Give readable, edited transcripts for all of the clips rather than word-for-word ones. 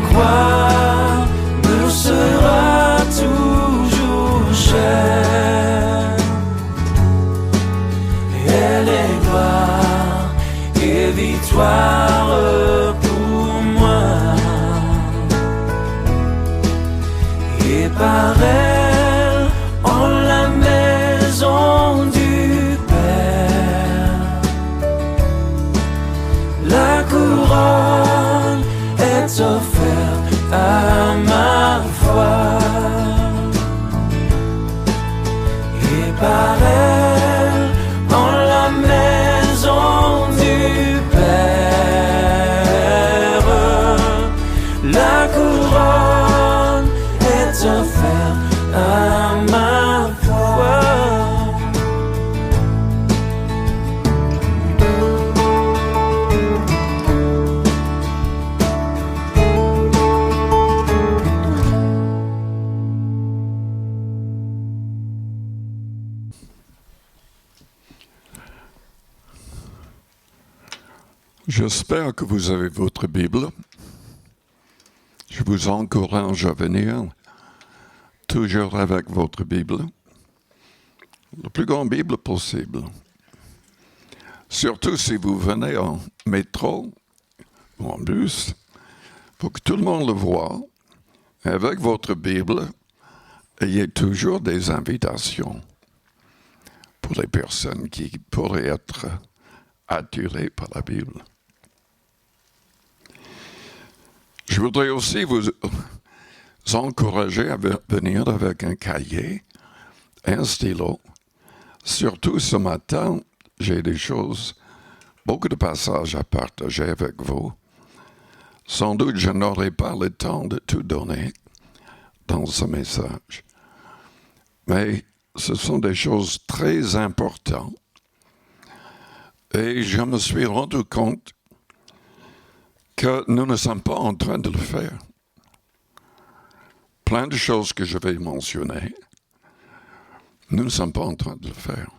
croix me sera toujours chère. Elle est gloire et victoire pour moi. Et par elle, en la maison du Père, la couronne est offerte à ma foi. Et par elle, en la maison du Père, la couronne est offerte à ma foi. J'espère que vous avez votre Bible. Je vous encourage à venir toujours avec votre Bible, la plus grande Bible possible. Surtout si vous venez en métro ou en bus, pour que tout le monde le voie. Avec votre Bible, ayez toujours des invitations pour les personnes qui pourraient être attirées par la Bible. Je voudrais aussi vous encourager à venir avec un cahier, un stylo. Surtout ce matin, j'ai des choses, beaucoup de passages à partager avec vous. Sans doute, je n'aurai pas le temps de tout donner dans ce message. Mais ce sont des choses très importantes. Et je me suis rendu compte que nous ne sommes pas en train de le faire. Plein de choses que je vais mentionner, nous ne sommes pas en train de le faire.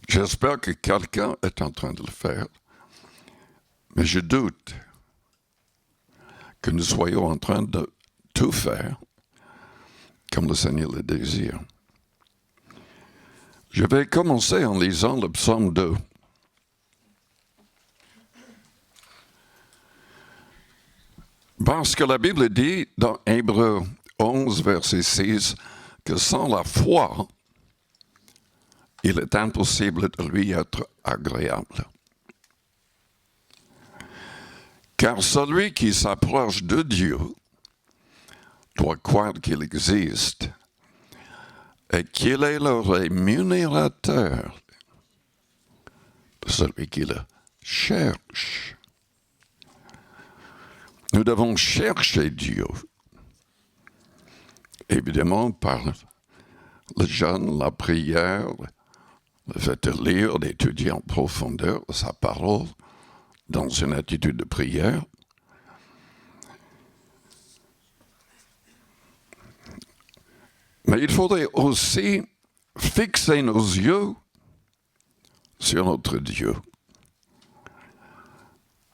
J'espère que quelqu'un est en train de le faire, mais je doute que nous soyons en train de tout faire comme le Seigneur le désire. Je vais commencer en lisant le psaume 2. Parce que la Bible dit dans Hébreux 11, verset 6, que sans la foi, il est impossible de lui être agréable. Car celui qui s'approche de Dieu doit croire qu'il existe et qu'il est le rémunérateur de celui qui le cherche. Nous devons chercher Dieu. Évidemment, par le jeûne, la prière, le fait de lire, d'étudier en profondeur sa parole dans une attitude de prière. Mais il faudrait aussi fixer nos yeux sur notre Dieu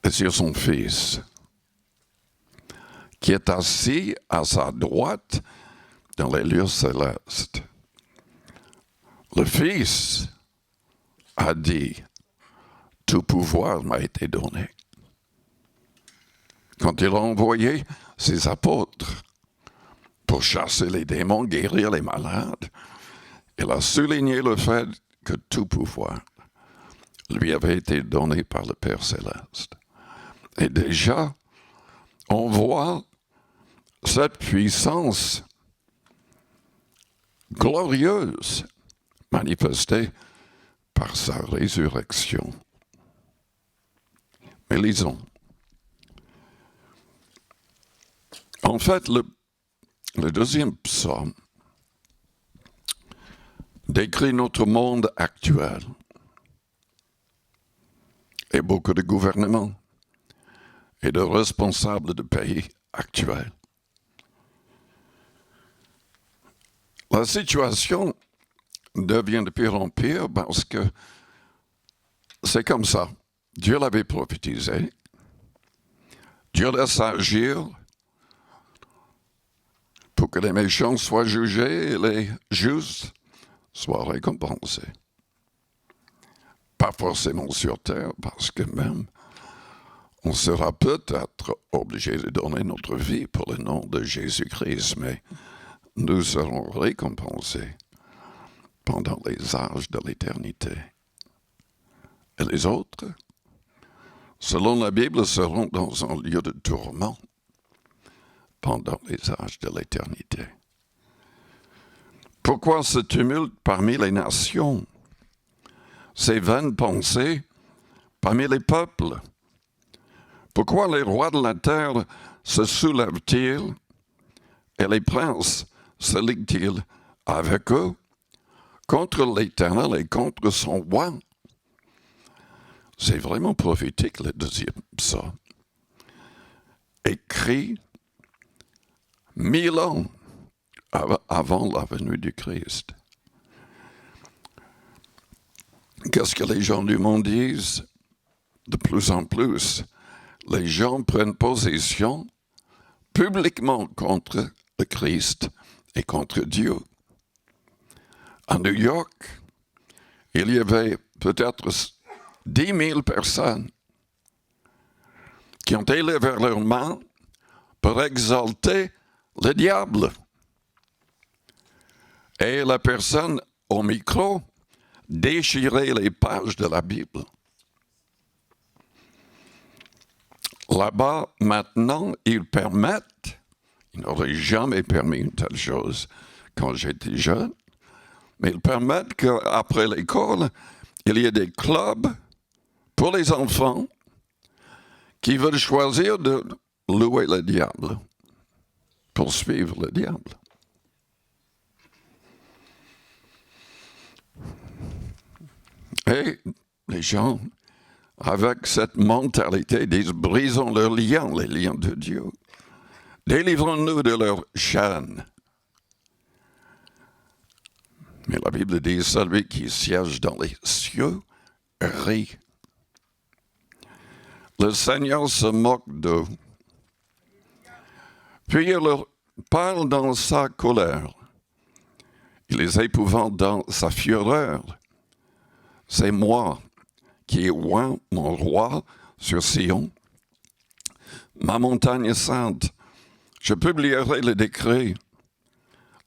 et sur son Fils, qui est assis à sa droite dans les lieux célestes. Le Fils a dit, tout pouvoir m'a été donné. Quand il a envoyé ses apôtres pour chasser les démons, guérir les malades, il a souligné le fait que tout pouvoir lui avait été donné par le Père céleste. Et déjà, on voit cette puissance glorieuse manifestée par sa résurrection. Mais lisons. En fait, le deuxième psaume décrit notre monde actuel et beaucoup de gouvernements et de responsables de pays actuels. La situation devient de pire en pire parce que c'est comme ça. Dieu l'avait prophétisé. Dieu laisse agir pour que les méchants soient jugés et les justes soient récompensés. Pas forcément sur terre, parce que même on sera peut-être obligé de donner notre vie pour le nom de Jésus-Christ, mais nous serons récompensés pendant les âges de l'éternité. Et les autres, selon la Bible, seront dans un lieu de tourment pendant les âges de l'éternité. Pourquoi ce tumulte parmi les nations? Ces vaines pensées parmi les peuples? Pourquoi les rois de la terre se soulèvent-ils et les princes se liguent-ils avec eux contre l'Éternel et contre son roi? C'est vraiment prophétique de dire ça. Écrit 1000 ans avant la venue du Christ. Qu'est-ce que les gens du monde disent? De plus en plus, les gens prennent position publiquement contre le Christ et contre Dieu. À New York, il y avait peut-être 10 000 personnes qui ont élevé leurs mains pour exalter le diable. Et la personne au micro déchirait les pages de la Bible. Là-bas, maintenant, ils n'auraient jamais permis une telle chose quand j'étais jeune, mais ils permettent qu'après l'école, il y ait des clubs pour les enfants qui veulent choisir de louer le diable, pour suivre le diable. Et les gens, avec cette mentalité, disent, brisons leurs liens, les liens de Dieu. Délivrons-nous de leur chaîne. Mais la Bible dit, celui qui siège dans les cieux rit. Le Seigneur se moque d'eux. Puis il leur parle dans sa colère. Il les épouvante dans sa fureur. C'est moi qui ai oint mon roi sur Sion, ma montagne sainte. Je publierai le décret.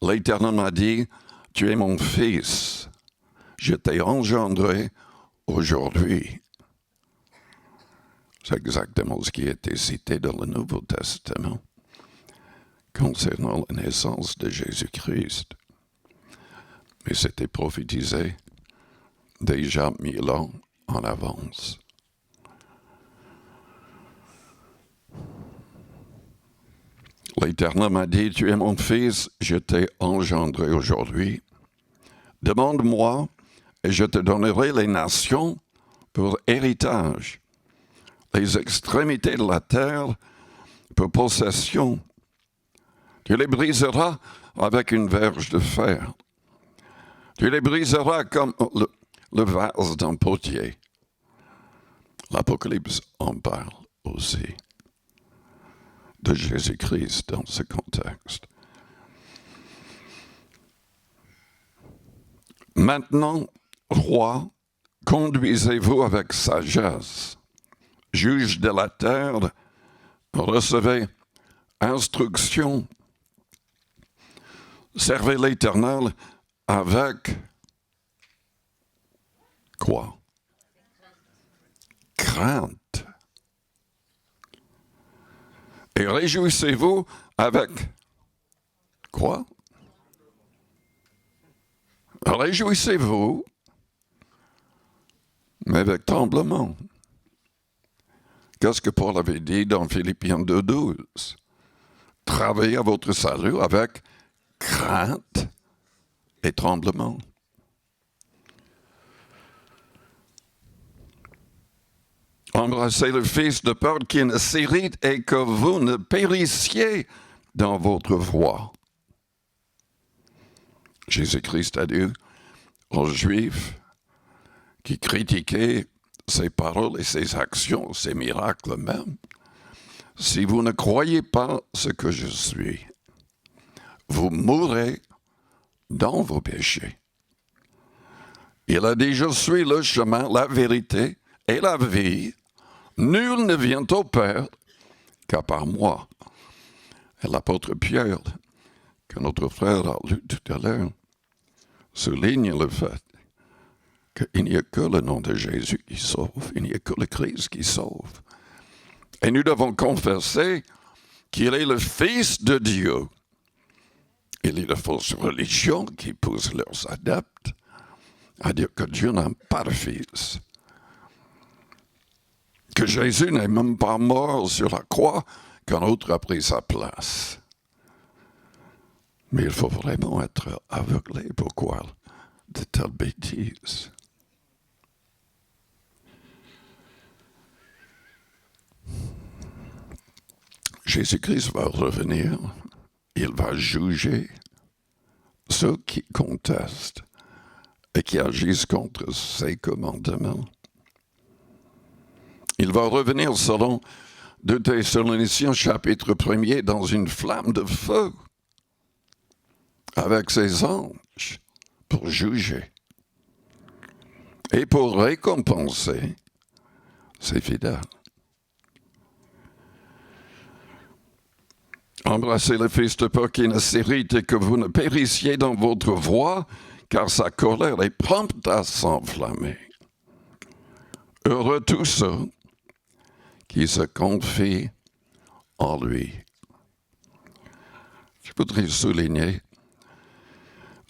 L'Éternel m'a dit, tu es mon fils, je t'ai engendré aujourd'hui. C'est exactement ce qui a été cité dans le Nouveau Testament concernant la naissance de Jésus-Christ. Mais c'était prophétisé déjà 1000 ans en avance. L'Éternel m'a dit, tu es mon fils, je t'ai engendré aujourd'hui. Demande-moi et je te donnerai les nations pour héritage, les extrémités de la terre pour possession. Tu les briseras avec une verge de fer. Tu les briseras comme le vase d'un potier. L'Apocalypse en parle aussi de Jésus-Christ dans ce contexte. Maintenant, roi, conduisez-vous avec sagesse. Juge de la terre, recevez instruction. Servez l'Éternel avec quoi? Crainte. Et réjouissez-vous avec quoi? Réjouissez-vous, mais avec tremblement. Qu'est-ce que Paul avait dit dans Philippiens 2:12? Travaillez à votre salut avec crainte et tremblement. Embrassez le Fils de peur qu'il ne s'irrite et que vous ne périssiez dans votre voie. Jésus-Christ a dit aux Juifs qui critiquaient ses paroles et ses actions, ses miracles même, si vous ne croyez pas ce que je suis, vous mourrez dans vos péchés. Il a dit, je suis le chemin, la vérité et la vie. Nul ne vient au Père qu'à par moi. Et l'apôtre Pierre, que notre frère a lu tout à l'heure, souligne le fait qu'il n'y a que le nom de Jésus qui sauve, il n'y a que le Christ qui sauve. Et nous devons confesser qu'il est le Fils de Dieu. Il y a de fausses religions qui poussent leurs adeptes à dire que Dieu n'a pas de fils. Que Jésus n'est même pas mort sur la croix, qu'un autre a pris sa place. Mais il faut vraiment être aveuglé pour croire de telles bêtises. Jésus-Christ va revenir, il va juger ceux qui contestent et qui agissent contre ses commandements. Il va revenir selon 2 Thessaloniciens chapitre 1er dans une flamme de feu avec ses anges pour juger et pour récompenser ses fidèles. Embrassez le Fils de peur qui ne s'irrite et que vous ne périssiez dans votre voie, car sa colère est prompte à s'enflammer. Heureux tous ceux qui se confient en lui. Je voudrais souligner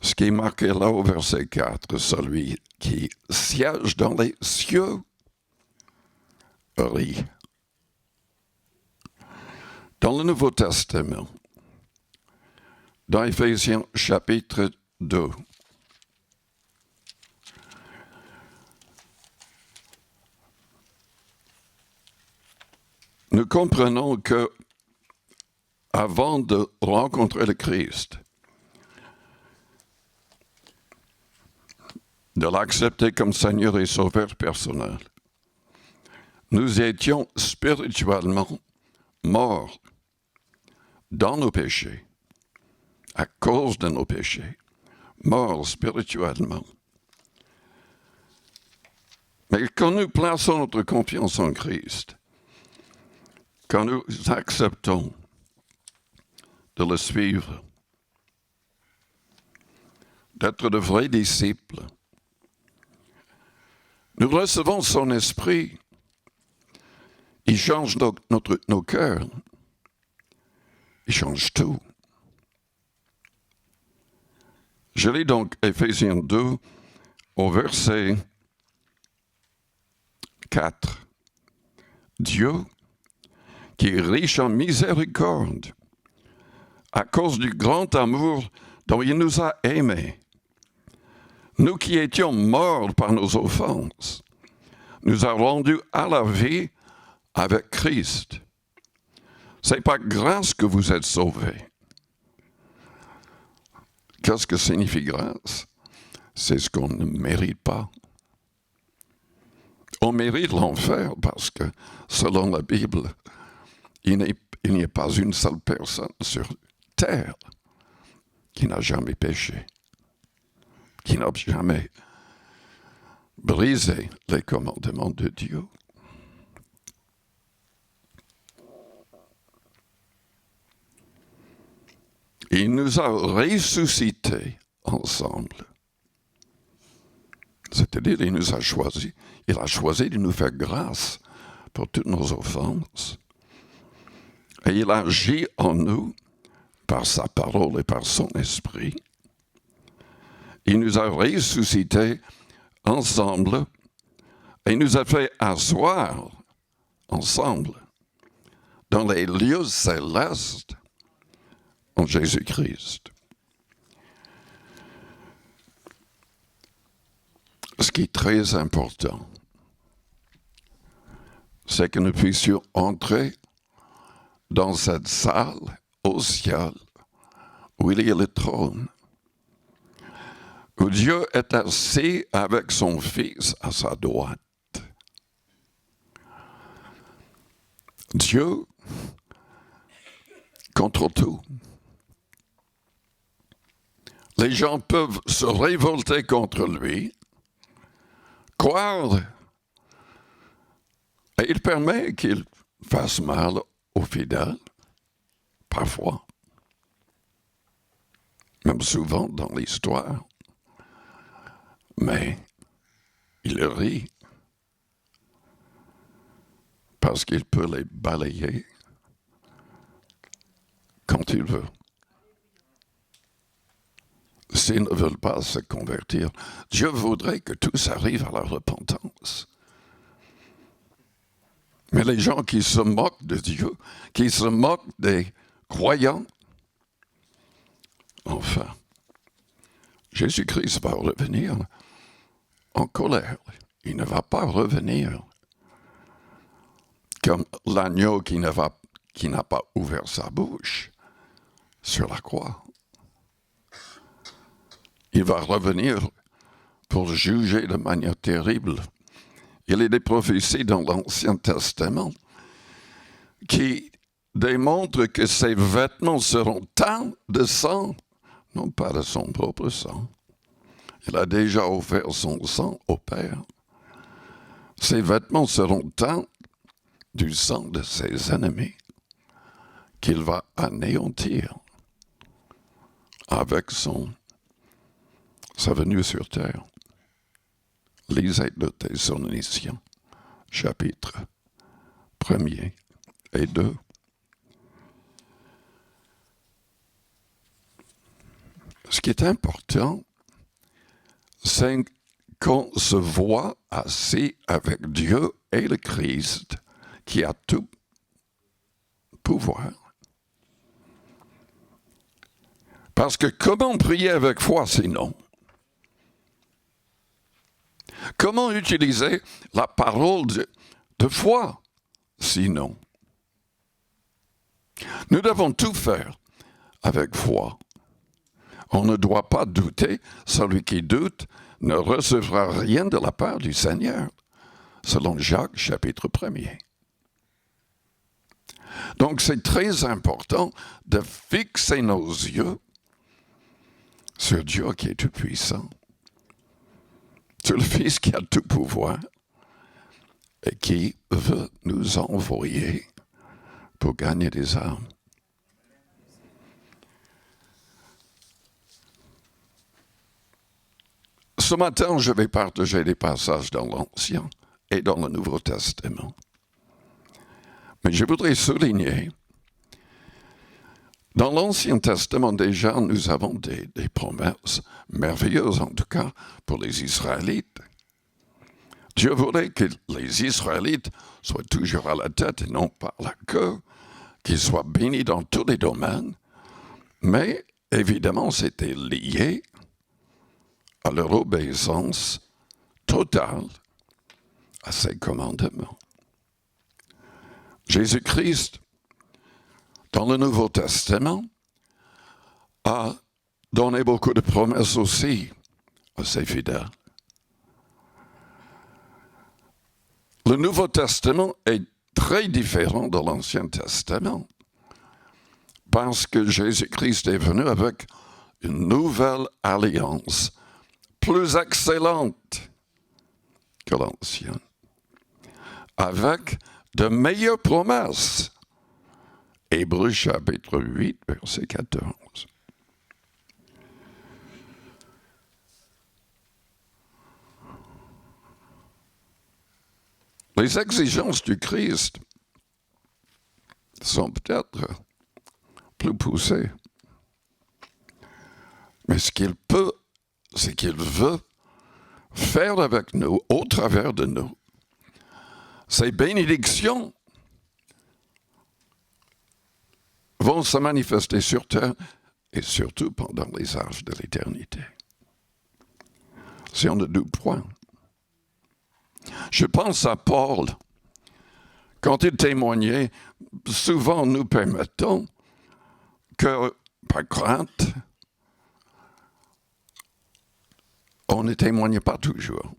ce qui est marqué là au verset 4, celui qui siège dans les cieux rit. Dans le Nouveau Testament, dans Éphésiens chapitre 2, nous comprenons que avant de rencontrer le Christ, de l'accepter comme Seigneur et Sauveur personnel, nous étions spirituellement morts dans nos péchés, à cause de nos péchés, morts spirituellement. Mais quand nous plaçons notre confiance en Christ, quand nous acceptons de le suivre, d'être de vrais disciples, nous recevons son esprit. Il change nos cœurs. Il change tout. Je lis donc Éphésiens 2 au verset 4. Dieu, qui est riche en miséricorde, à cause du grand amour dont il nous a aimés, nous qui étions morts par nos offenses, nous a rendus à la vie avec Christ. C'est par grâce que vous êtes sauvés. Qu'est-ce que signifie grâce? C'est ce qu'on ne mérite pas. On mérite l'enfer parce que, selon la Bible, il n'y a pas une seule personne sur terre qui n'a jamais péché, qui n'a jamais brisé les commandements de Dieu. Il nous a ressuscités ensemble. C'est-à-dire, il nous a choisis. Il a choisi de nous faire grâce pour toutes nos offenses. Et il agit en nous par sa parole et par son esprit. Il nous a ressuscités ensemble et nous a fait asseoir ensemble dans les lieux célestes en Jésus-Christ. Ce qui est très important, c'est que nous puissions entrer dans cette salle au ciel où il y a le trône, où Dieu est assis avec son Fils à sa droite. Dieu contre tout. Les gens peuvent se révolter contre lui, croire, et il permet qu'il fasse mal aux fidèles, parfois, même souvent dans l'histoire. Mais il rit parce qu'il peut les balayer quand il veut. S'ils ne veulent pas se convertir, Dieu voudrait que tous arrivent à la repentance. Mais les gens qui se moquent de Dieu, qui se moquent des croyants, enfin, Jésus-Christ va revenir en colère. Il ne va pas revenir comme l'agneau qui n'a pas ouvert sa bouche sur la croix. Il va revenir pour juger de manière terrible. Il y a des prophéties dans l'Ancien Testament qui démontrent que ses vêtements seront teints de sang, non pas de son propre sang. Il a déjà offert son sang au Père. Ses vêtements seront teints du sang de ses ennemis qu'il va anéantir avec sa venue sur terre. Lisez le Thessaloniciens, chapitre 1er et 2. Ce qui est important, c'est qu'on se voit assis avec Dieu et le Christ, qui a tout pouvoir. Parce que comment prier avec foi sinon? Comment utiliser la parole de foi sinon? Nous devons tout faire avec foi. On ne doit pas douter. Celui qui doute ne recevra rien de la part du Seigneur, selon Jacques, chapitre 1er. Donc, c'est très important de fixer nos yeux sur Dieu qui est tout-puissant, sur le Fils qui a tout pouvoir et qui veut nous envoyer pour gagner des âmes. Ce matin, je vais partager des passages dans l'Ancien et dans le Nouveau Testament. Mais je voudrais souligner, dans l'Ancien Testament déjà, nous avons des promesses merveilleuses, en tout cas pour les Israélites. Dieu voulait que les Israélites soient toujours à la tête et non pas à la queue, qu'ils soient bénis dans tous les domaines, mais évidemment c'était lié à leur obéissance totale à ses commandements. Jésus-Christ, dans le Nouveau Testament, a donné beaucoup de promesses aussi à ses fidèles. Le Nouveau Testament est très différent de l'Ancien Testament parce que Jésus-Christ est venu avec une nouvelle alliance plus excellente que l'ancienne, avec de meilleures promesses. Hébreux chapitre 8, verset 14. Les exigences du Christ sont peut-être plus poussées. Mais ce qu'il peut, c'est qu'il veut faire avec nous, au travers de nous, ces bénédictions vont se manifester sur terre et surtout pendant les âges de l'éternité. Si on ne doute point. Je pense à Paul. Quand il témoignait, souvent nous permettons que, par crainte, on ne témoigne pas toujours.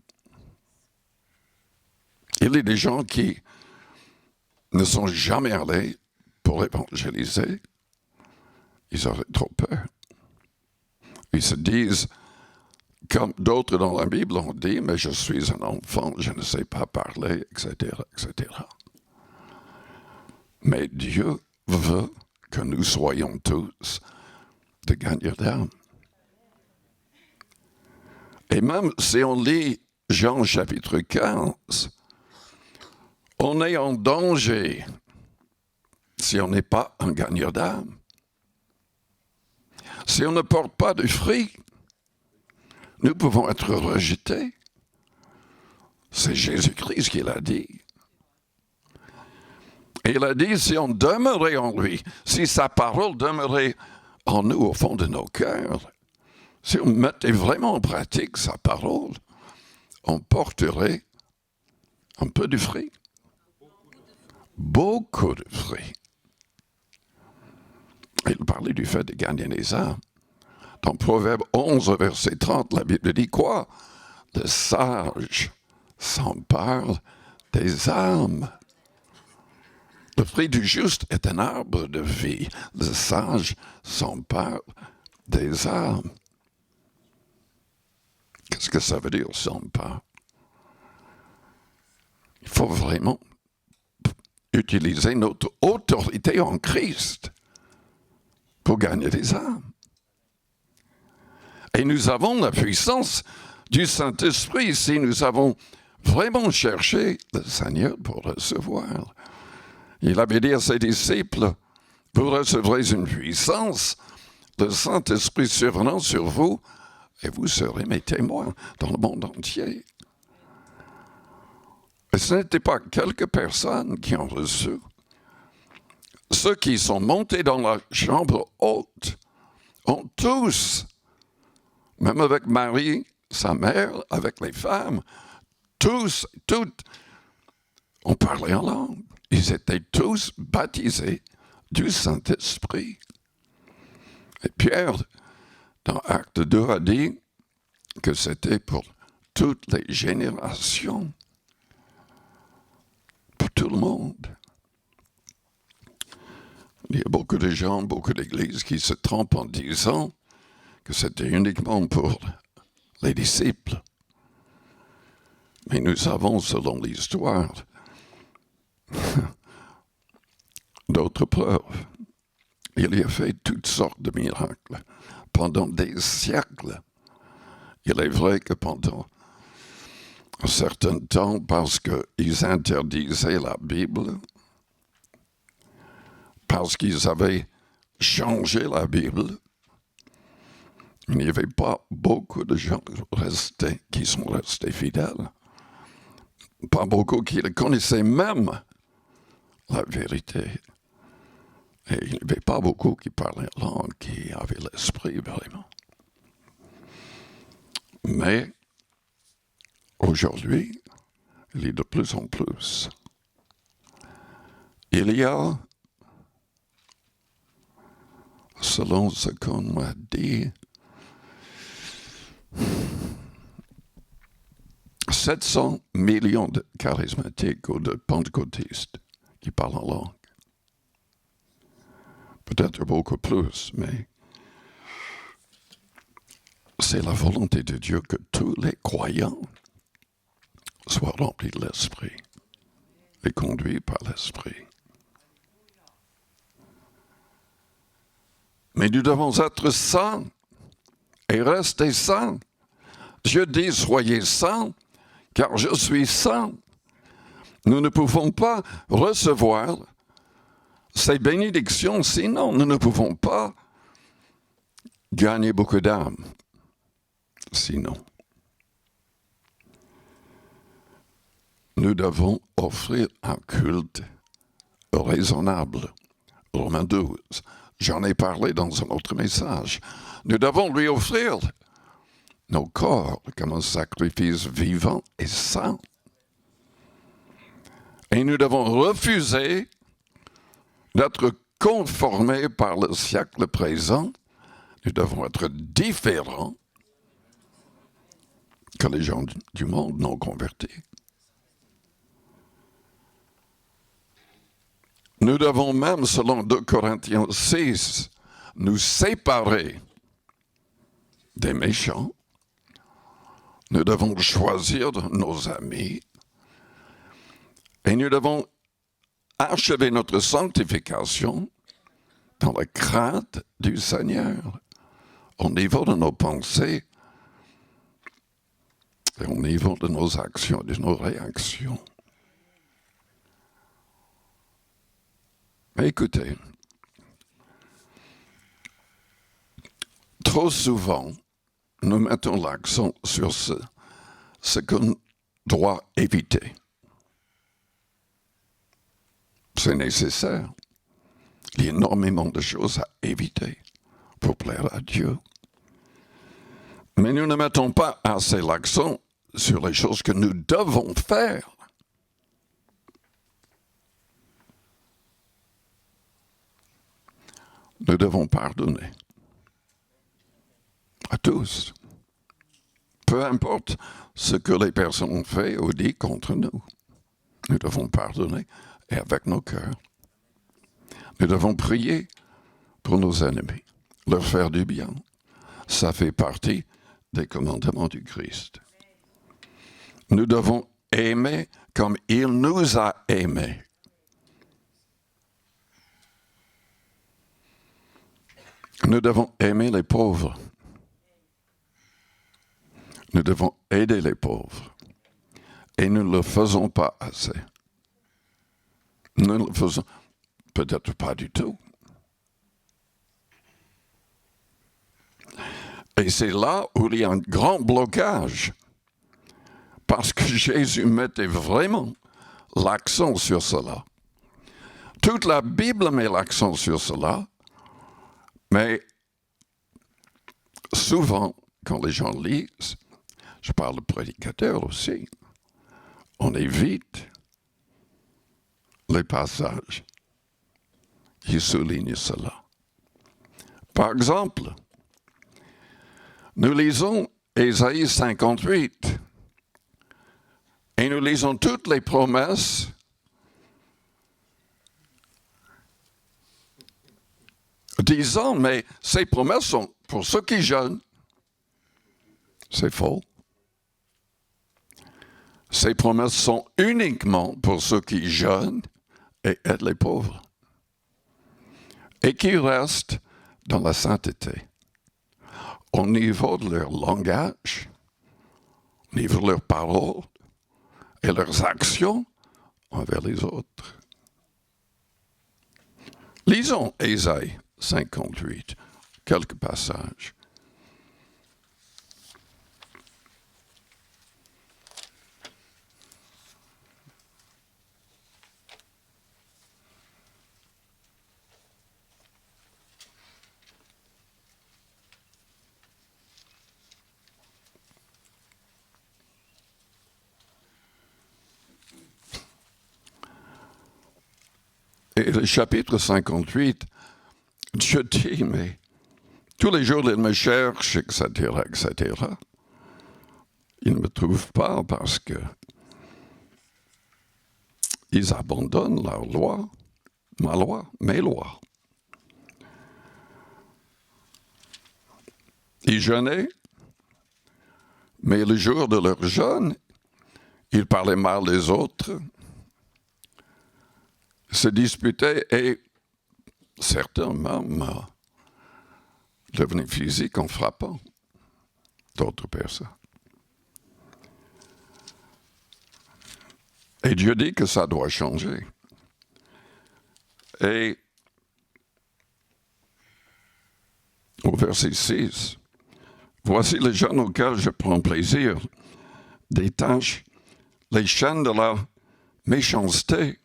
Il y a des gens qui ne sont jamais allés pour évangéliser, ils auraient trop peur. Ils se disent, comme d'autres dans la Bible ont dit, mais je suis un enfant, je ne sais pas parler, etc., etc. Mais Dieu veut que nous soyons tous des gagnants d'âme. Et même si on lit Jean chapitre 15, on est en danger si on n'est pas un gagnant d'âme. Si on ne porte pas de fruits, nous pouvons être rejetés. C'est Jésus-Christ qui l'a dit. Et il a dit, si on demeurait en lui, si sa parole demeurait en nous au fond de nos cœurs, si on mettait vraiment en pratique sa parole, on porterait un peu de fruits. Beaucoup de fruits. Il parlait du fait de gagner les âmes. Dans Proverbe 11, verset 30, la Bible dit quoi? Le sage s'empare des âmes. Le fruit du juste est un arbre de vie. Le sage s'empare des âmes. Qu'est-ce que ça veut dire, s'empare? Il faut vraiment utiliser notre autorité en Christ pour gagner des âmes. Et nous avons la puissance du Saint-Esprit si nous avons vraiment cherché le Seigneur pour recevoir. Il avait dit à ses disciples, vous recevrez une puissance, le Saint-Esprit survenant sur vous, et vous serez mes témoins dans le monde entier. Et ce n'était pas quelques personnes qui ont reçu. Ceux qui sont montés dans la chambre haute ont tous, même avec Marie, sa mère, avec les femmes, tous, toutes, ont parlé en langue. Ils étaient tous baptisés du Saint-Esprit. Et Pierre, dans Acte 2, a dit que c'était pour toutes les générations, pour tout le monde. Il y a beaucoup de gens, beaucoup d'églises qui se trompent en disant que c'était uniquement pour les disciples. Mais nous avons, selon l'histoire, d'autres preuves. Il y a fait toutes sortes de miracles pendant des siècles. Il est vrai que pendant un certain temps, parce qu'ils interdisaient la Bible, parce qu'ils avaient changé la Bible, il n'y avait pas beaucoup de gens qui sont restés fidèles. Pas beaucoup qui connaissaient même la vérité. Et il n'y avait pas beaucoup qui parlaient la langue, qui avaient l'esprit vraiment. Mais aujourd'hui, il y a de plus en plus. Il y a, selon ce qu'on m'a dit, 700 millions de charismatiques ou de pentecôtistes qui parlent en langue. Peut-être beaucoup plus, mais c'est la volonté de Dieu que tous les croyants soient remplis de l'Esprit et conduits par l'Esprit. Mais nous devons être saints et rester saints. Dieu dit, soyez saints, car je suis saint. Nous ne pouvons pas recevoir ces bénédictions, sinon nous ne pouvons pas gagner beaucoup d'âmes. Sinon, nous devons offrir un culte raisonnable. Romains 12. J'en ai parlé dans un autre message. Nous devons lui offrir nos corps comme un sacrifice vivant et saint. Et nous devons refuser d'être conformés par le siècle présent. Nous devons être différents que les gens du monde non convertis. Nous devons même, selon 2 Corinthiens 6, nous séparer des méchants. Nous devons choisir nos amis. Et nous devons achever notre sanctification dans la crainte du Seigneur, au niveau de nos pensées et au niveau de nos actions, de nos réactions. Mais écoutez, trop souvent, nous mettons l'accent sur ce qu'on doit éviter. C'est nécessaire. Il y a énormément de choses à éviter pour plaire à Dieu. Mais nous ne mettons pas assez l'accent sur les choses que nous devons faire. Nous devons pardonner à tous. Peu importe ce que les personnes ont fait ou dit contre nous. Nous devons pardonner et avec nos cœurs. Nous devons prier pour nos ennemis, leur faire du bien. Ça fait partie des commandements du Christ. Nous devons aimer comme il nous a aimés. Nous devons aimer les pauvres. Nous devons aider les pauvres. Et nous ne le faisons pas assez. Nous ne le faisons peut-être pas du tout. Et c'est là où il y a un grand blocage. Parce que Jésus mettait vraiment l'accent sur cela. Toute la Bible met l'accent sur cela. Mais souvent, quand les gens lisent, je parle de prédicateurs aussi, on évite les passages qui soulignent cela. Par exemple, nous lisons Ésaïe 58 et nous lisons toutes les promesses disant, mais ces promesses sont pour ceux qui jeûnent. C'est faux. Ces promesses sont uniquement pour ceux qui jeûnent et aident les pauvres. Et qui restent dans la sainteté. Au niveau de leur langage, au niveau de leurs paroles et leurs actions envers les autres. Lisons Ésaïe 58, quelques passages. Et le chapitre 58, Dieu dit, mais tous les jours, ils me cherchent, etc., etc. Ils ne me trouvent pas parce que ils abandonnent leur loi, ma loi, mes lois. Ils jeûnaient, mais le jour de leur jeûne, ils parlaient mal des autres, se disputaient et certains même devenaient physiques en frappant d'autres personnes. Et Dieu dit que ça doit changer. Et au verset 6, voici les jeunes auxquels je prends plaisir, détache les chaînes de la méchanceté,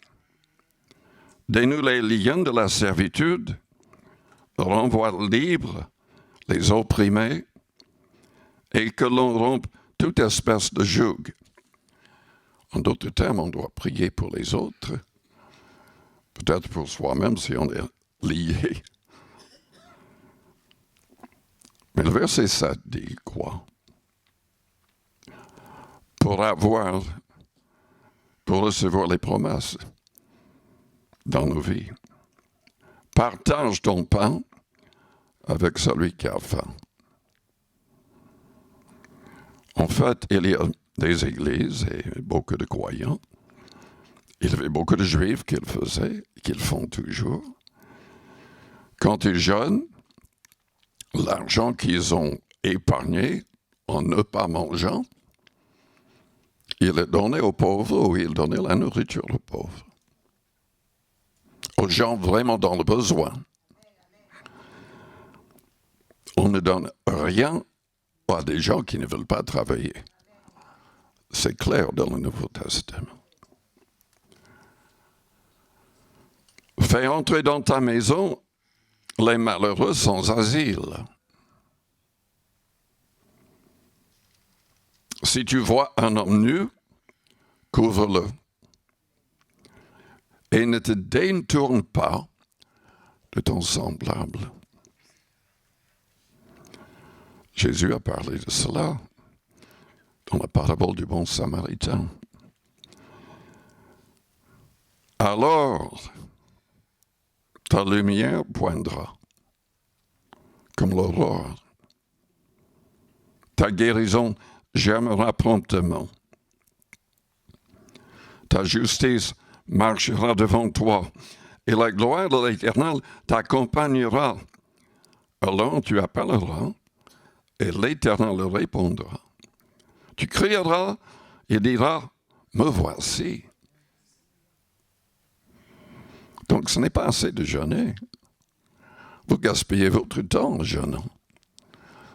dénoue les liens de la servitude, renvoie libres les opprimés, et que l'on rompe toute espèce de joug. En d'autres termes, on doit prier pour les autres, peut-être pour soi-même si on est lié. Mais le verset 7 dit quoi? Pour recevoir les promesses dans nos vies. Partage ton pain avec celui qui a faim. En fait, il y a des églises et beaucoup de croyants. Il y avait beaucoup de juifs qui le faisaient, qui le font toujours. Quand ils jeûnent, l'argent qu'ils ont épargné en ne pas mangeant, il est donné aux pauvres ou il donnait la nourriture aux pauvres. Aux gens vraiment dans le besoin. On ne donne rien à des gens qui ne veulent pas travailler. C'est clair dans le Nouveau Testament. Fais entrer dans ta maison les malheureux sans asile. Si tu vois un homme nu, couvre-le. Et ne te détourne pas de ton semblable. Jésus a parlé de cela dans la parabole du bon Samaritain. Alors, ta lumière poindra comme l'aurore. Ta guérison germera promptement. Ta justice marchera devant toi, et la gloire de l'Éternel t'accompagnera. Alors tu appelleras, et l'Éternel répondra. Tu crieras et diras, me voici. Donc ce n'est pas assez de jeûner. Vous gaspillez votre temps en jeûnant,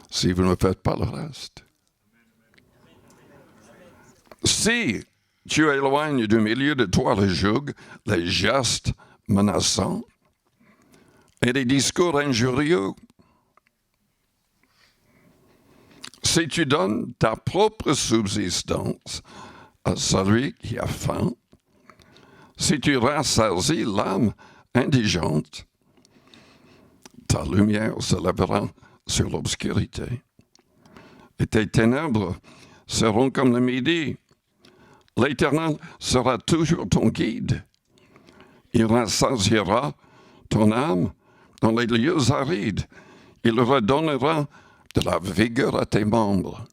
si vous ne faites pas le reste. Si tu éloignes du milieu de toi le joug, les gestes menaçants et des discours injurieux, si tu donnes ta propre subsistance à celui qui a faim, si tu rassasies l'âme indigente, ta lumière se lèvera sur l'obscurité. Et tes ténèbres seront comme le midi. L'Éternel sera toujours ton guide. Il rassasiera ton âme dans les lieux arides. Il redonnera de la vigueur à tes membres.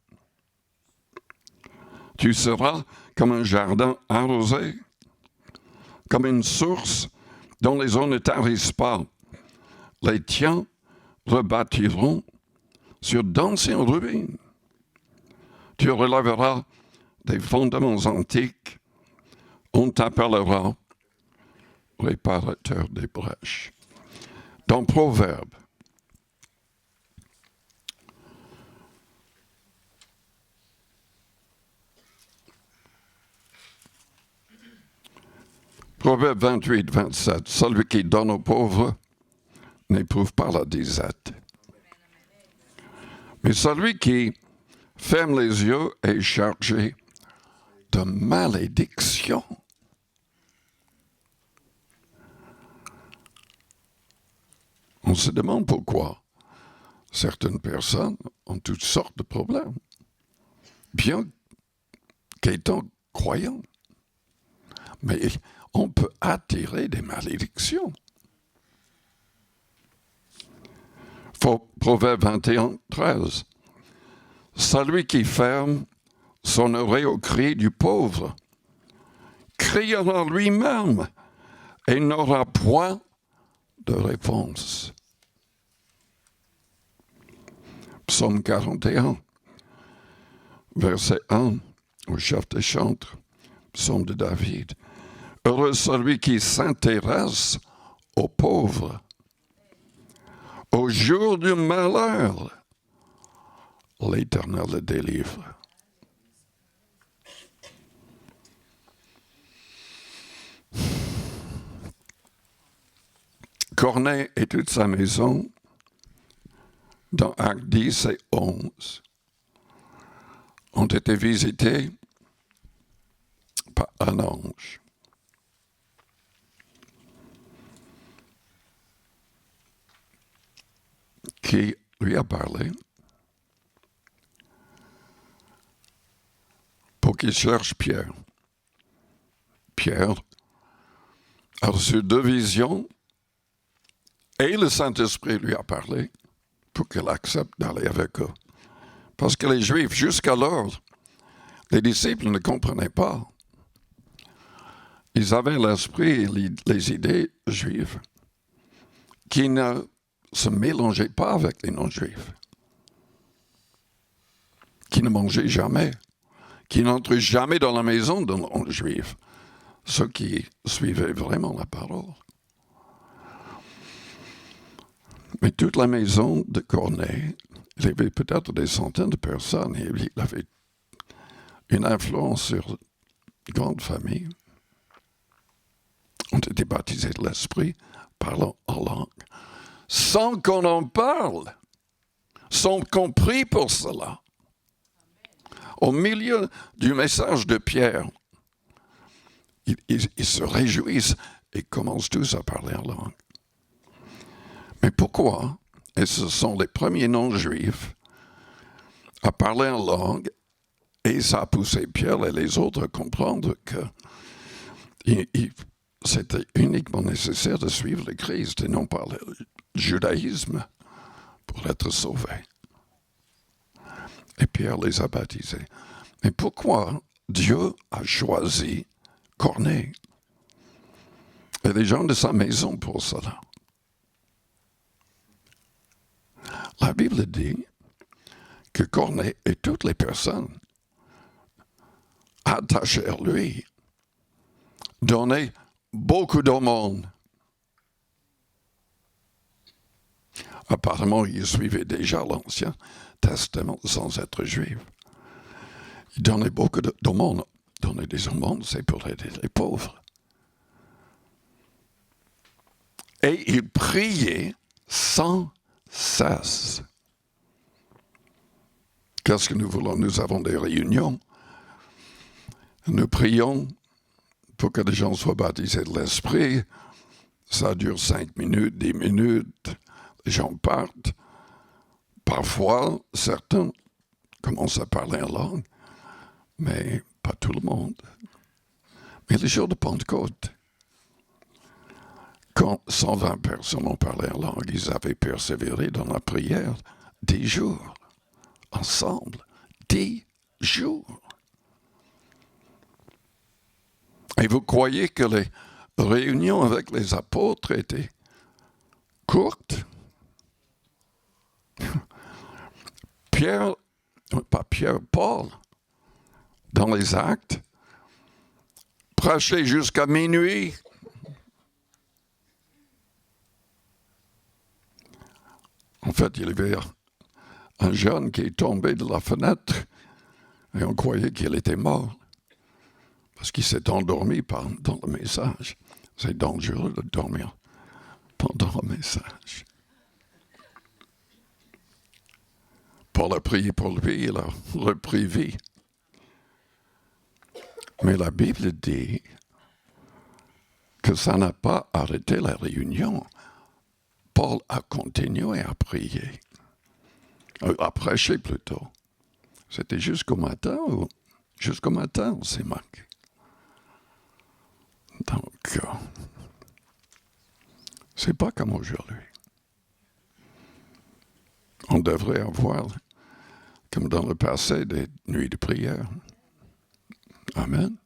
Tu seras comme un jardin arrosé, comme une source dont les eaux ne tarissent pas. Les tiens rebâtiront sur d'anciennes ruines. Tu relèveras des fondements antiques. On t'appellera réparateur des brèches. Dans Proverbe, Proverbe 28, 27, celui qui donne aux pauvres n'éprouve pas la disette. Mais celui qui ferme les yeux est chargé de malédiction. On se demande pourquoi certaines personnes ont toutes sortes de problèmes, bien qu'étant croyants. Mais on peut attirer des malédictions. Proverbe 21, 13. Celui qui ferme son oreille au cri du pauvre criera lui-même et n'aura point de réponse. Psaume 41, verset 1, au chef de chantre, psaume de David. Heureux celui qui s'intéresse aux pauvres. Au jour du malheur, l'Éternel le délivre. Corneille et toute sa maison, dans Actes 10 et 11, ont été visités par un ange. Qui lui a parlé pour qu'il cherche Pierre. Pierre a reçu 2 visions et le Saint-Esprit lui a parlé pour qu'il accepte d'aller avec eux. Parce que les Juifs, jusqu'alors, les disciples ne comprenaient pas. Ils avaient l'esprit et les idées juives qui ne se mélangeaient pas avec les non-juifs, qui ne mangeaient jamais, qui n'entraient jamais dans la maison d'un non-juif, ceux qui suivaient vraiment la parole. Mais toute la maison de Corneille, il y avait peut-être des centaines de personnes, et il avait une influence sur une grande famille. Ont été baptisés de l'Esprit, parlant en langue, sans qu'on en parle, sont compris pour cela. Au milieu du message de Pierre, ils se réjouissent et commencent tous à parler en langue. Mais pourquoi? Et ce sont les premiers non-juifs à parler en langue, et ça a poussé Pierre et les autres à comprendre que c'était uniquement nécessaire de suivre le Christ et non pas le judaïsme pour être sauvé. Et Pierre les a baptisés. Mais pourquoi Dieu a choisi Corneille et les gens de sa maison pour cela? La Bible dit que Corneille et toutes les personnes attachées à lui donnaient beaucoup d'aumônes. Apparemment, il suivait déjà l'Ancien Testament sans être juif. Il donnait beaucoup d'aumônes. Donner des aumônes, c'est pour aider les pauvres. Et il priait sans cesse. Qu'est-ce que nous voulons? Nous avons des réunions. Nous prions pour que les gens soient baptisés de l'Esprit. Ça dure 5 minutes, 10 minutes. Les gens partent. Parfois, certains commencent à parler en langue, mais pas tout le monde. Mais les jours de Pentecôte, quand 120 personnes ont parlé en langue, ils avaient persévéré dans la prière 10 jours, ensemble, 10 jours. Et vous croyez que les réunions avec les apôtres étaient courtes? Paul, dans les Actes, prêchait jusqu'à minuit. En fait, il y avait un jeune qui est tombé de la fenêtre et on croyait qu'il était mort parce qu'il s'est endormi pendant le message. C'est dangereux de dormir pendant le message. Paul a prié pour lui, il a repris vie. Mais la Bible dit que ça n'a pas arrêté la réunion. Paul a continué à prier, à prêcher plutôt. C'était jusqu'au matin, on s'est marqué. Donc, c'est pas comme aujourd'hui. On devrait avoir, comme dans le passé, des nuits de prière. Amen.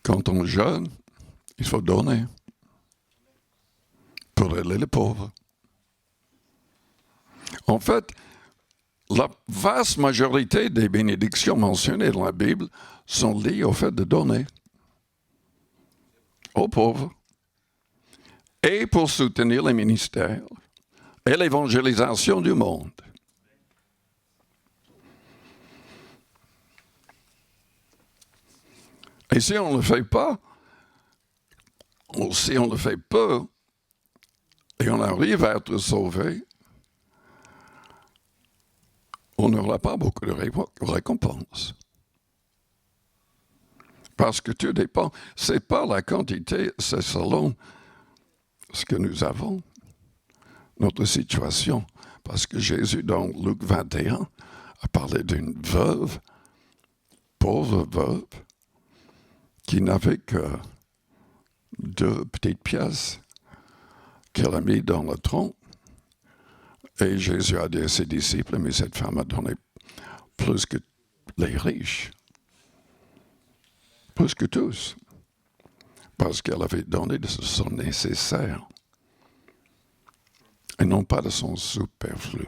Quand on est jeune, il faut donner pour aider les pauvres. En fait, la vaste majorité des bénédictions mentionnées dans la Bible sont liées au fait de donner aux pauvres et pour soutenir les ministères et l'évangélisation du monde. Et si on ne le fait pas, ou si on le fait peu, et on arrive à être sauvé, on n'aura pas beaucoup de récompenses. Parce que tout dépend. Ce n'est pas la quantité, c'est selon ce que nous avons, notre situation. Parce que Jésus, dans Luc 21, a parlé d'une veuve, pauvre veuve, qui n'avait que 2 petites pièces qu'elle a mis dans le tronc. Et Jésus a dit à ses disciples, mais cette femme a donné plus que les riches. Plus que tous. Parce qu'elle avait donné de son nécessaire. Et non pas de son superflu.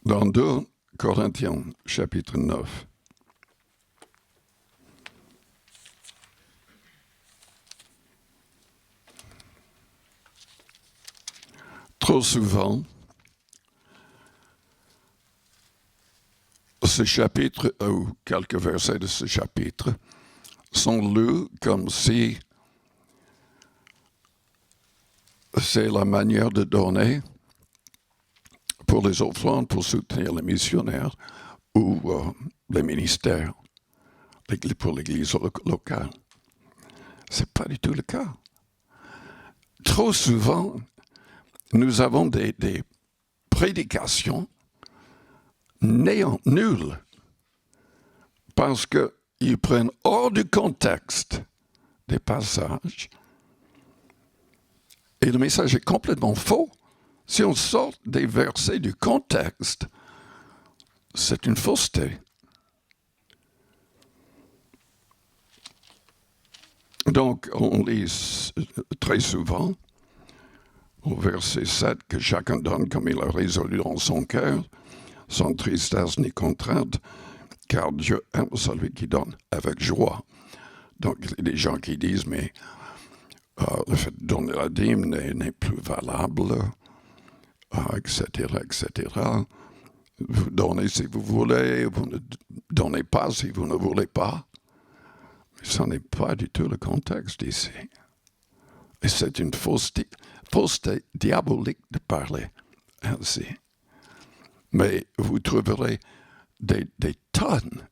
Dans 2 Corinthiens, chapitre 9, trop souvent, ce chapitre, ou quelques versets de ce chapitre, sont lus comme si c'est la manière de donner pour les offrandes, pour soutenir les missionnaires ou les ministères pour l'Église locale. Ce n'est pas du tout le cas. Trop souvent, nous avons des prédications nulles parce qu'ils prennent hors du contexte des passages et le message est complètement faux. Si on sort des versets du contexte, c'est une fausseté. Donc, on lit très souvent au verset 7 que chacun donne comme il a résolu dans son cœur, sans tristesse ni contrainte, car Dieu aime celui qui donne avec joie. Donc, il y a des gens qui disent, mais le fait de donner la dîme n'est plus valable. Etc., etc. Vous donnez si vous voulez, vous ne donnez pas si vous ne voulez pas. Mais ce n'est pas du tout le contexte ici. Et c'est une fausseté diabolique de parler ainsi. Mais vous trouverez des tonnes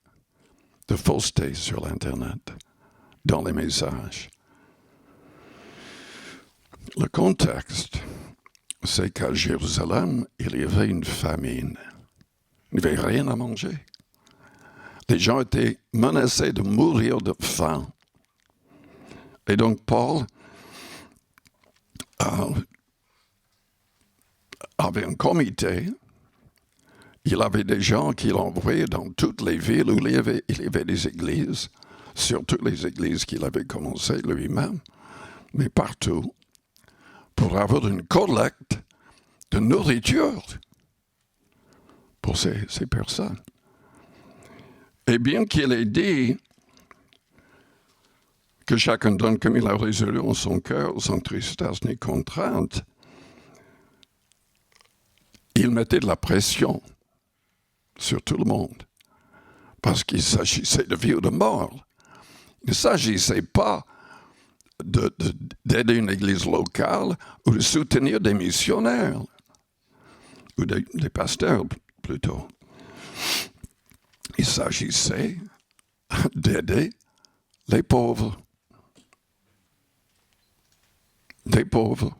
de faussetés sur l'Internet, dans les messages. Le contexte, c'est qu'à Jérusalem, il y avait une famine. Il n'y avait rien à manger. Les gens étaient menacés de mourir de faim. Et donc Paul avait un comité. Il avait des gens qu'il envoyait dans toutes les villes où il y avait des églises, surtout les églises qu'il avait commencées lui-même, mais partout, pour avoir une collecte de nourriture pour ces personnes. Et bien qu'il ait dit que chacun donne comme il a résolu en son cœur, sans tristesse ni contrainte, il mettait de la pression sur tout le monde, parce qu'il s'agissait de vie ou de mort. Il ne s'agissait pas d'aider une église locale ou de soutenir des missionnaires, ou des pasteurs plutôt. Il s'agissait d'aider les pauvres. Des pauvres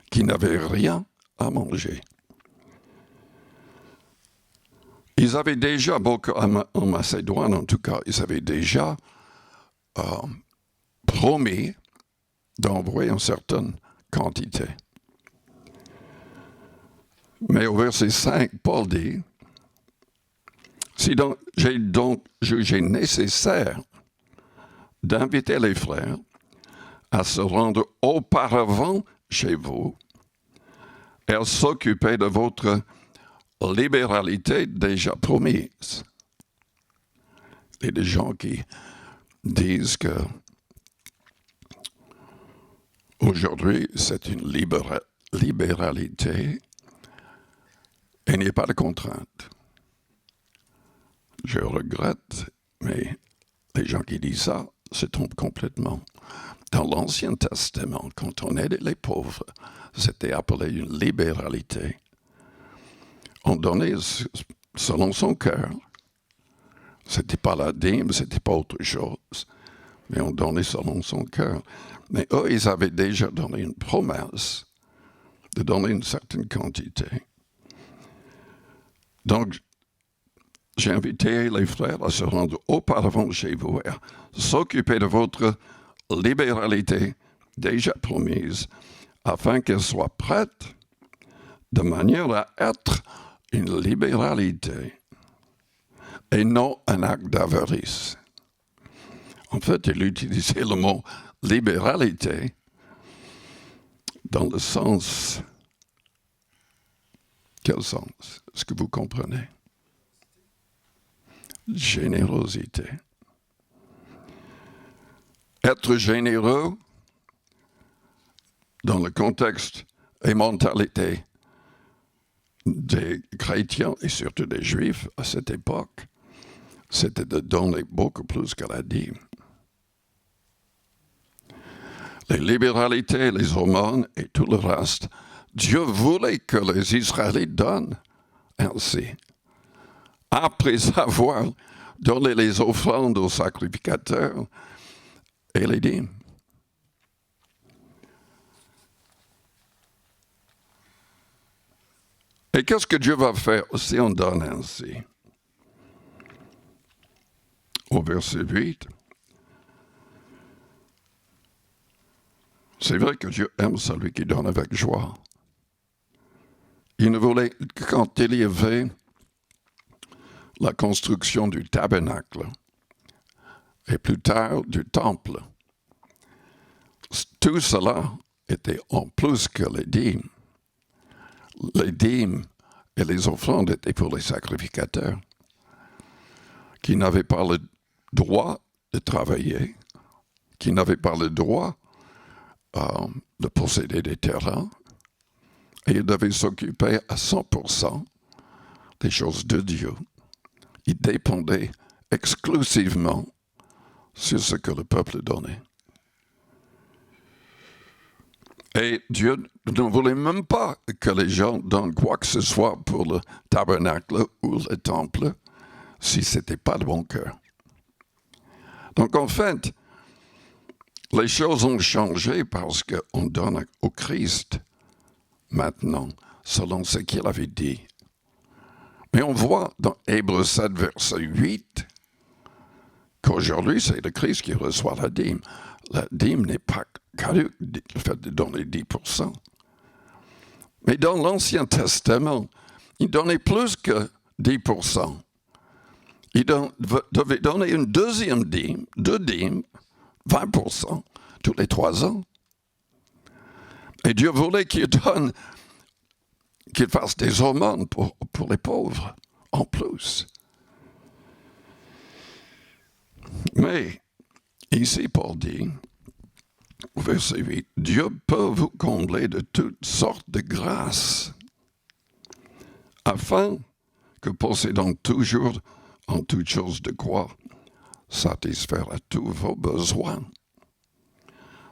qui n'avaient rien à manger. Ils avaient déjà, beaucoup en Macédoine en tout cas, ils avaient déjà promis d'envoyer une certaine quantité. Mais au verset 5, Paul dit, si donc j'ai donc jugé nécessaire d'inviter les frères à se rendre auparavant chez vous et à s'occuper de votre libéralité déjà promise. Il y a des gens qui disent que aujourd'hui c'est une libéralité et il n'y a pas de contrainte. Je regrette, mais les gens qui disent ça se trompent complètement. Dans l'Ancien Testament, quand on aidait les pauvres, c'était appelé une libéralité. On donnait selon son cœur, C'était pas la dîme, c'était pas autre chose. Mais on donnait selon son cœur. Mais eux, ils avaient déjà donné une promesse de donner une certaine quantité. Donc, j'ai invité les frères à se rendre auparavant chez vous et à s'occuper de votre libéralité déjà promise, afin qu'elle soit prête de manière à être une libéralité et non un acte d'avarice. En fait, il utilisait le mot libéralité dans le sens... Quel sens? Est-ce que vous comprenez? Générosité. Être généreux dans le contexte et mentalité des chrétiens et surtout des juifs à cette époque, c'était de donner beaucoup plus que la dîme. Les libéralités, les aumônes et tout le reste, Dieu voulait que les Israélites donnent ainsi. Après avoir donné les offrandes aux sacrificateurs et les dîmes. Et qu'est-ce que Dieu va faire si on donne ainsi? Au verset 8, c'est vrai que Dieu aime celui qui donne avec joie. Il ne voulait, quand il y avait la construction du tabernacle, et plus tard du temple, tout cela était en plus que les dîmes. Les dîmes et les offrandes étaient pour les sacrificateurs, qui n'avaient pas le droit de travailler, qui n'avaient pas le droit de posséder des terrains, et ils devaient s'occuper à 100% des choses de Dieu. Ils dépendaient exclusivement sur ce que le peuple donnait. Et Dieu ne voulait même pas que les gens donnent quoi que ce soit pour le tabernacle ou le temple si ce n'était pas de bon cœur. Donc en fait, les choses ont changé parce qu'on donne au Christ maintenant, selon ce qu'il avait dit. Mais on voit dans Hébreux 7, verset 8, qu'aujourd'hui, c'est le Christ qui reçoit la dîme. La dîme n'est pas caduque, le fait de donner 10%. Mais dans l'Ancien Testament, il donnait plus que 10%. Il devait donner une deuxième dîme, 2 dîmes, 20%, tous les 3 ans. Et Dieu voulait qu'il fasse des aumônes pour les pauvres, en plus. Mais, ici, Paul dit, au verset 8, Dieu peut vous combler de toutes sortes de grâces, afin que possédant toujours en toutes choses de quoi satisfaire à tous vos besoins,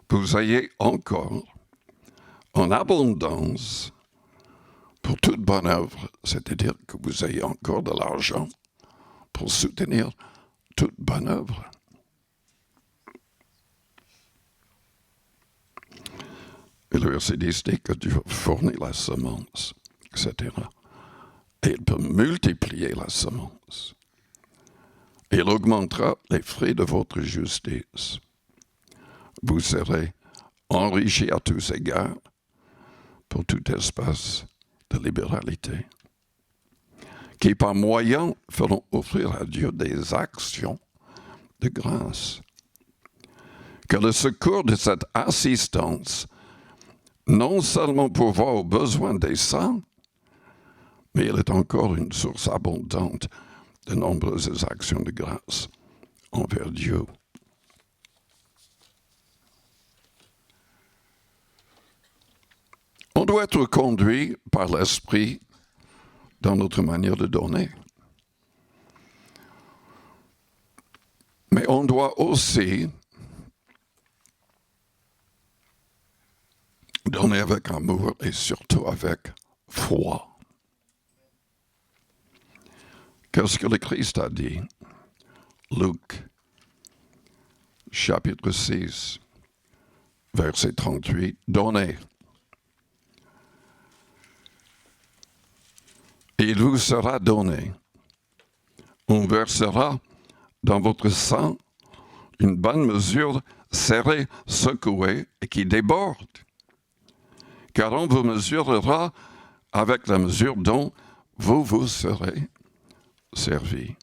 vous ayez encore en abondance pour toute bonne œuvre, c'est-à-dire que vous ayez encore de l'argent pour soutenir toute bonne œuvre. Et le verset 10 dit que Dieu fournit la semence, etc. Et il peut multiplier la semence. Et il augmentera les fruits de votre justice. Vous serez enrichis à tous égards pour tout espace de libéralité, qui par moyen feront offrir à Dieu des actions de grâce. Que le secours de cette assistance, non seulement pourvoit aux besoins des saints, mais il est encore une source abondante de nombreuses actions de grâce envers Dieu. On doit être conduit par l'Esprit dans notre manière de donner. Mais on doit aussi donner avec amour et surtout avec foi. Qu'est-ce que le Christ a dit? Luc, chapitre 6, verset 38, donnez. Et il vous sera donné. On versera dans votre sang une bonne mesure serrée, secouée et qui déborde. Car on vous mesurera avec la mesure dont vous serez servi.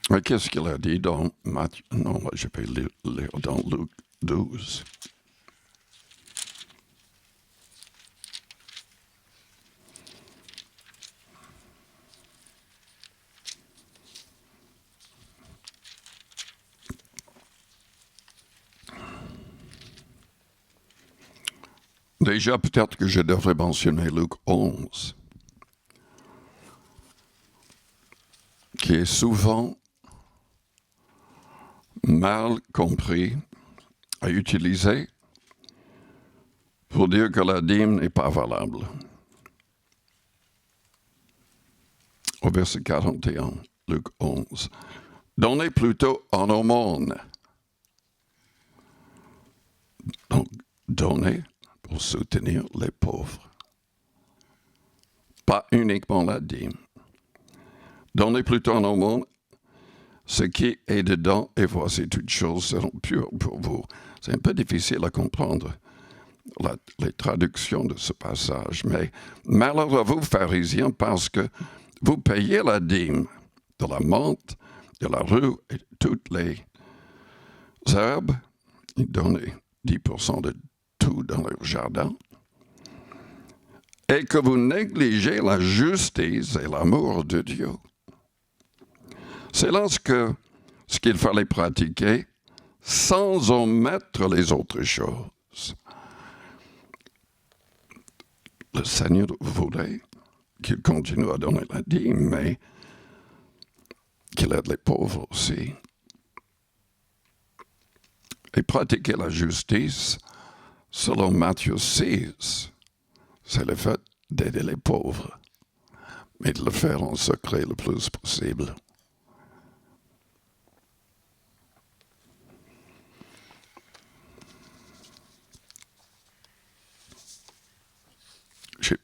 Mais qu'est-ce qu'il a dit dans Matthieu? Non, je vais lire dans Luc 12. Déjà, peut-être que je devrais mentionner Luc 11, qui est souvent mal compris à utiliser pour dire que la dîme n'est pas valable. Au verset 41, Luc 11. Donnez plutôt en aumône. Donc, donnez pour soutenir les pauvres. Pas uniquement la dîme. Donnez plutôt en aumône ce qui est dedans, et voici toutes choses seront pures pour vous. C'est un peu difficile à comprendre, les traductions de ce passage, mais malheur à vous, pharisiens, parce que vous payez la dîme de la menthe, de la rue et de toutes les herbes. Ils donnent 10% de tout dans leur jardin. Et que vous négligez la justice et l'amour de Dieu. C'est là ce qu'il fallait pratiquer sans omettre les autres choses. Le Seigneur voulait qu'il continue à donner la dîme, mais qu'il aide les pauvres aussi. Et pratiquer la justice, selon Matthieu 6, c'est le fait d'aider les pauvres, mais de le faire en secret le plus possible.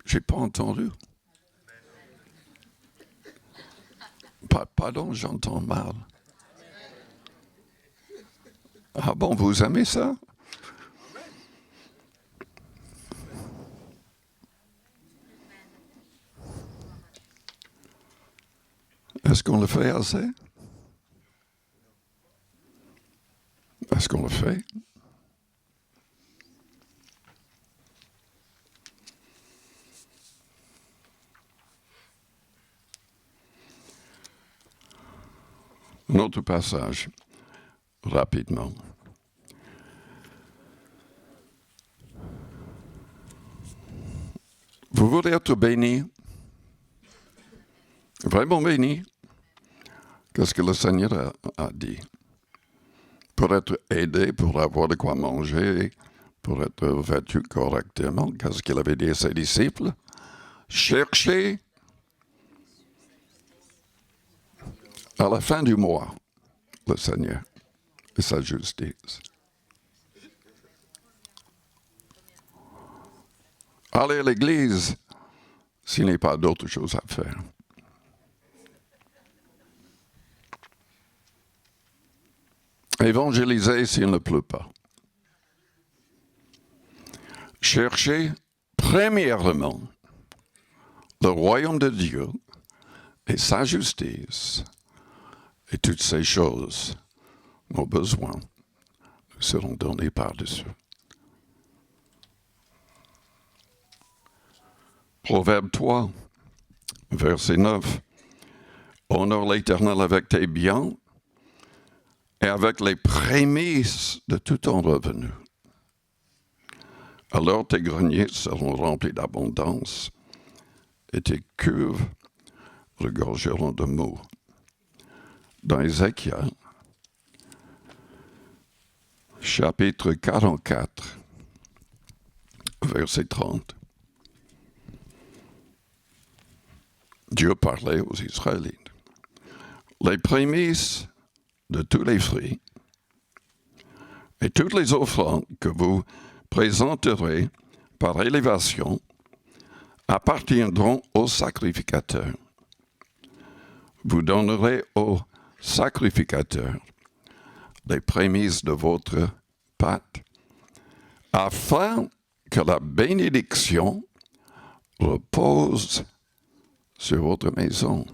J'ai pas entendu. Pardon, j'entends mal. Ah bon, vous aimez ça? Est-ce qu'on le fait assez? Est-ce qu'on le fait? Un autre passage, rapidement. Vous voulez être béni, vraiment béni? Qu'est-ce que le Seigneur a dit? Pour être aidé, pour avoir de quoi manger, pour être vêtu correctement, qu'est-ce qu'il avait dit à ses disciples? Cherchez à la fin du mois le Seigneur et sa justice. Allez à l'église s'il n'y a pas d'autre chose à faire. Évangéliser s'il ne pleut pas. Cherchez premièrement le royaume de Dieu et sa justice, et toutes ces choses, nos besoins, seront donnés par-dessus. Proverbe 3, verset 9. Honore l'Éternel avec tes biens et avec les prémices de tout ton revenu. Alors tes greniers seront remplis d'abondance et tes cuves regorgeront de mou. Dans Ézéchiel, chapitre 44, verset 30. Dieu parlait aux Israélites. Les prémices de tous les fruits et toutes les offrandes que vous présenterez par élévation appartiendront au sacrificateur. Vous donnerez au sacrificateur les prémices de votre pâte, afin que la bénédiction repose sur votre maison.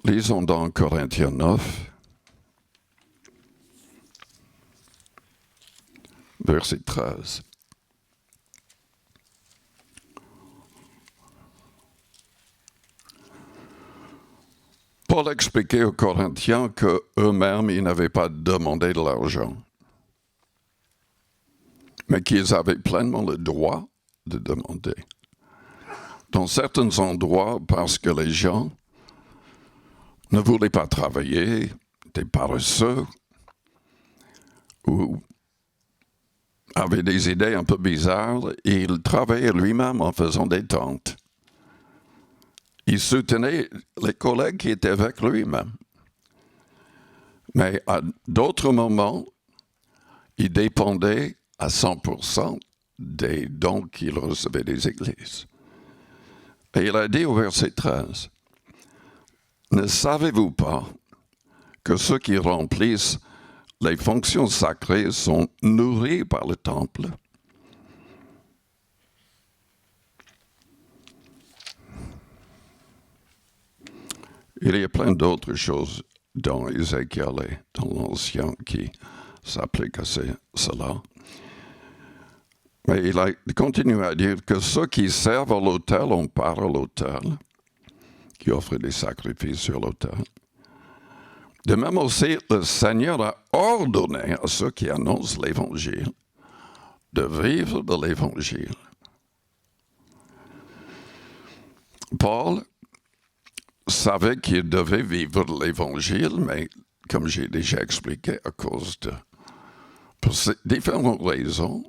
Lisons dans Corinthiens 9, verset 13. Paul expliquait aux Corinthiens qu'eux-mêmes, ils n'avaient pas demandé de l'argent, mais qu'ils avaient pleinement le droit de demander. Dans certains endroits, parce que les gens ne voulaient pas travailler, étaient paresseux, ou avaient des idées un peu bizarres, et il travaillait lui-même en faisant des tentes. Il soutenait les collègues qui étaient avec lui-même. Mais à d'autres moments, il dépendait à 100% des dons qu'il recevait des églises. Et il a dit au verset 13, « Ne savez-vous pas que ceux qui remplissent les fonctions sacrées sont nourris par le temple? » Il y a plein d'autres choses dans Ézéchiel et dans l'Ancien qui s'appliquent à cela. Mais il continue à dire que ceux qui servent à l'autel ont part à l'autel, qui offrent des sacrifices sur l'autel. De même aussi, le Seigneur a ordonné à ceux qui annoncent l'Évangile de vivre de l'Évangile. Paul savait qu'il devait vivre de l'Évangile, mais comme j'ai déjà expliqué, pour différentes raisons,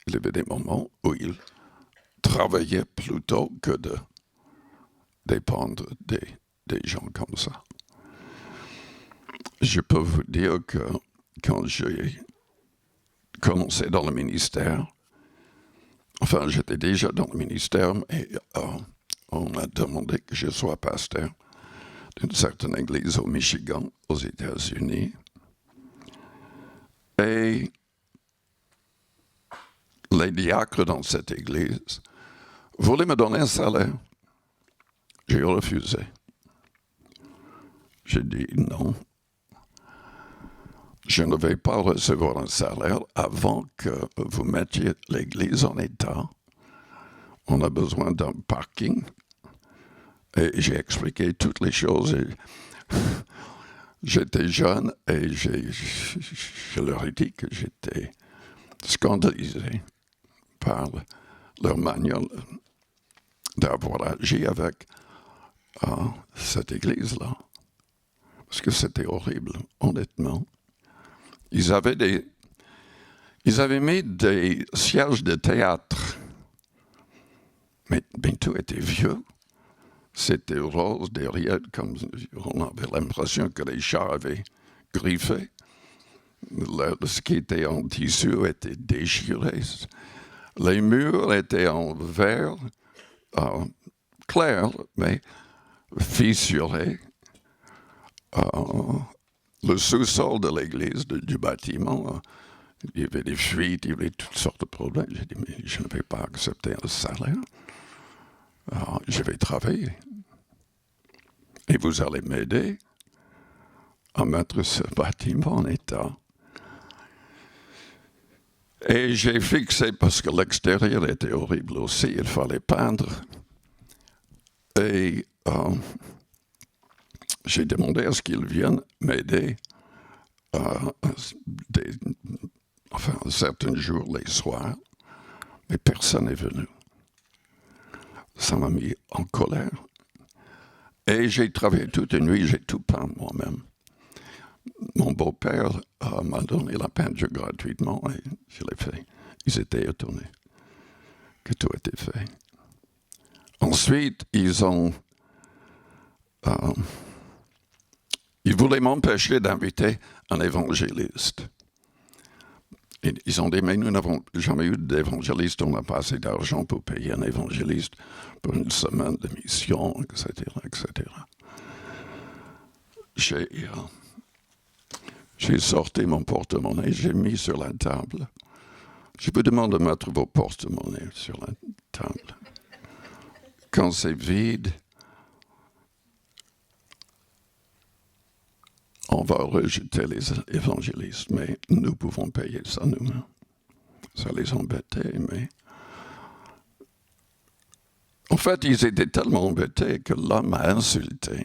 il y avait des moments où il travaillait plutôt que de dépendre des gens comme ça. Je peux vous dire que quand j'ai commencé dans le ministère, enfin j'étais déjà dans le ministère, mais on m'a demandé que je sois pasteur d'une certaine église au Michigan, aux États-Unis. Et les diacres dans cette église voulaient me donner un salaire. J'ai refusé. J'ai dit non. Je ne vais pas recevoir un salaire avant que vous mettiez l'église en état. On a besoin d'un parking. Et j'ai expliqué toutes les choses. J'étais jeune et je leur ai dit que j'étais scandalisé par leur manière d'avoir agi avec cette église-là. Parce que c'était horrible, honnêtement. Ils avaient mis des sièges de théâtre, mais tout était vieux. C'était rose derrière, comme on avait l'impression que les chats avaient griffé. Ce qui était en tissu était déchiré. Les murs étaient en verre clair, mais fissuré. Le sous-sol de l'église, du bâtiment, il y avait des fuites, il y avait toutes sortes de problèmes. J'ai dit, mais je ne vais pas accepter un salaire. Je vais travailler. Et vous allez m'aider à mettre ce bâtiment en état. Et j'ai fixé, parce que l'extérieur était horrible aussi, il fallait peindre. Et j'ai demandé à ce qu'ils viennent m'aider certains jours, les soirs, mais personne n'est venu. Ça m'a mis en colère. Et j'ai travaillé toute une nuit, j'ai tout peint moi-même. Mon beau-père m'a donné la peinture gratuitement et je l'ai fait. Ils étaient étonnés que tout était fait. Ensuite, ils voulaient m'empêcher d'inviter un évangéliste. Et ils ont dit, mais nous n'avons jamais eu d'évangéliste, on n'a pas assez d'argent pour payer un évangéliste pour une semaine de mission, etc., etc. J'ai sorti mon porte-monnaie, j'ai mis sur la table. Je vous demande de mettre vos porte-monnaies sur la table. Quand c'est vide, on va rejeter les évangélistes, mais nous pouvons payer ça nous-mêmes. Ça les embêtait, mais... En fait, ils étaient tellement embêtés que l'homme m'a insulté.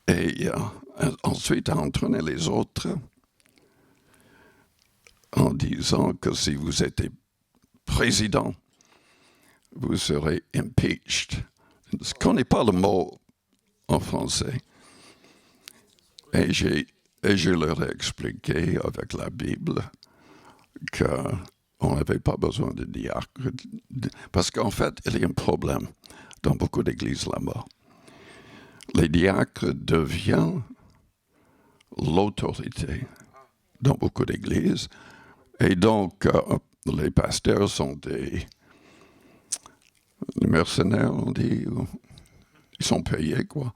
Et ensuite a entraîné les autres en disant que si vous êtes président, vous serez impeached. Je ne connais pas le mot en français. Et je leur ai expliqué avec la Bible qu'on n'avait pas besoin de diacre. Parce qu'en fait, il y a un problème dans beaucoup d'églises là-bas. Les diacres deviennent l'autorité dans beaucoup d'églises. Et donc, les pasteurs sont des mercenaires, on dit. Ils sont payés, quoi.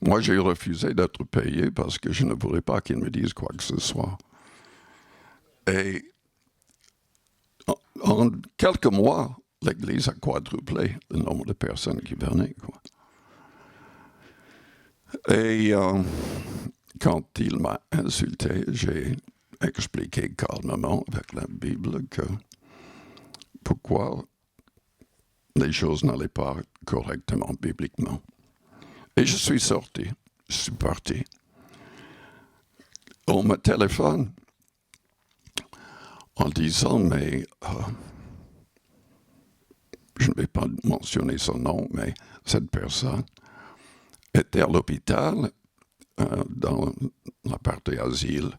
Moi, j'ai refusé d'être payé parce que je ne voulais pas qu'ils me disent quoi que ce soit. Et en quelques mois, l'Église a quadruplé le nombre de personnes qui venaient, quoi. Et quand il m'a insulté, j'ai expliqué calmement avec la Bible que pourquoi les choses n'allaient pas correctement bibliquement. Et je suis sorti, je suis parti. On me téléphone en disant, mais je ne vais pas mentionner son nom, mais cette personne était à l'hôpital dans la partie asile.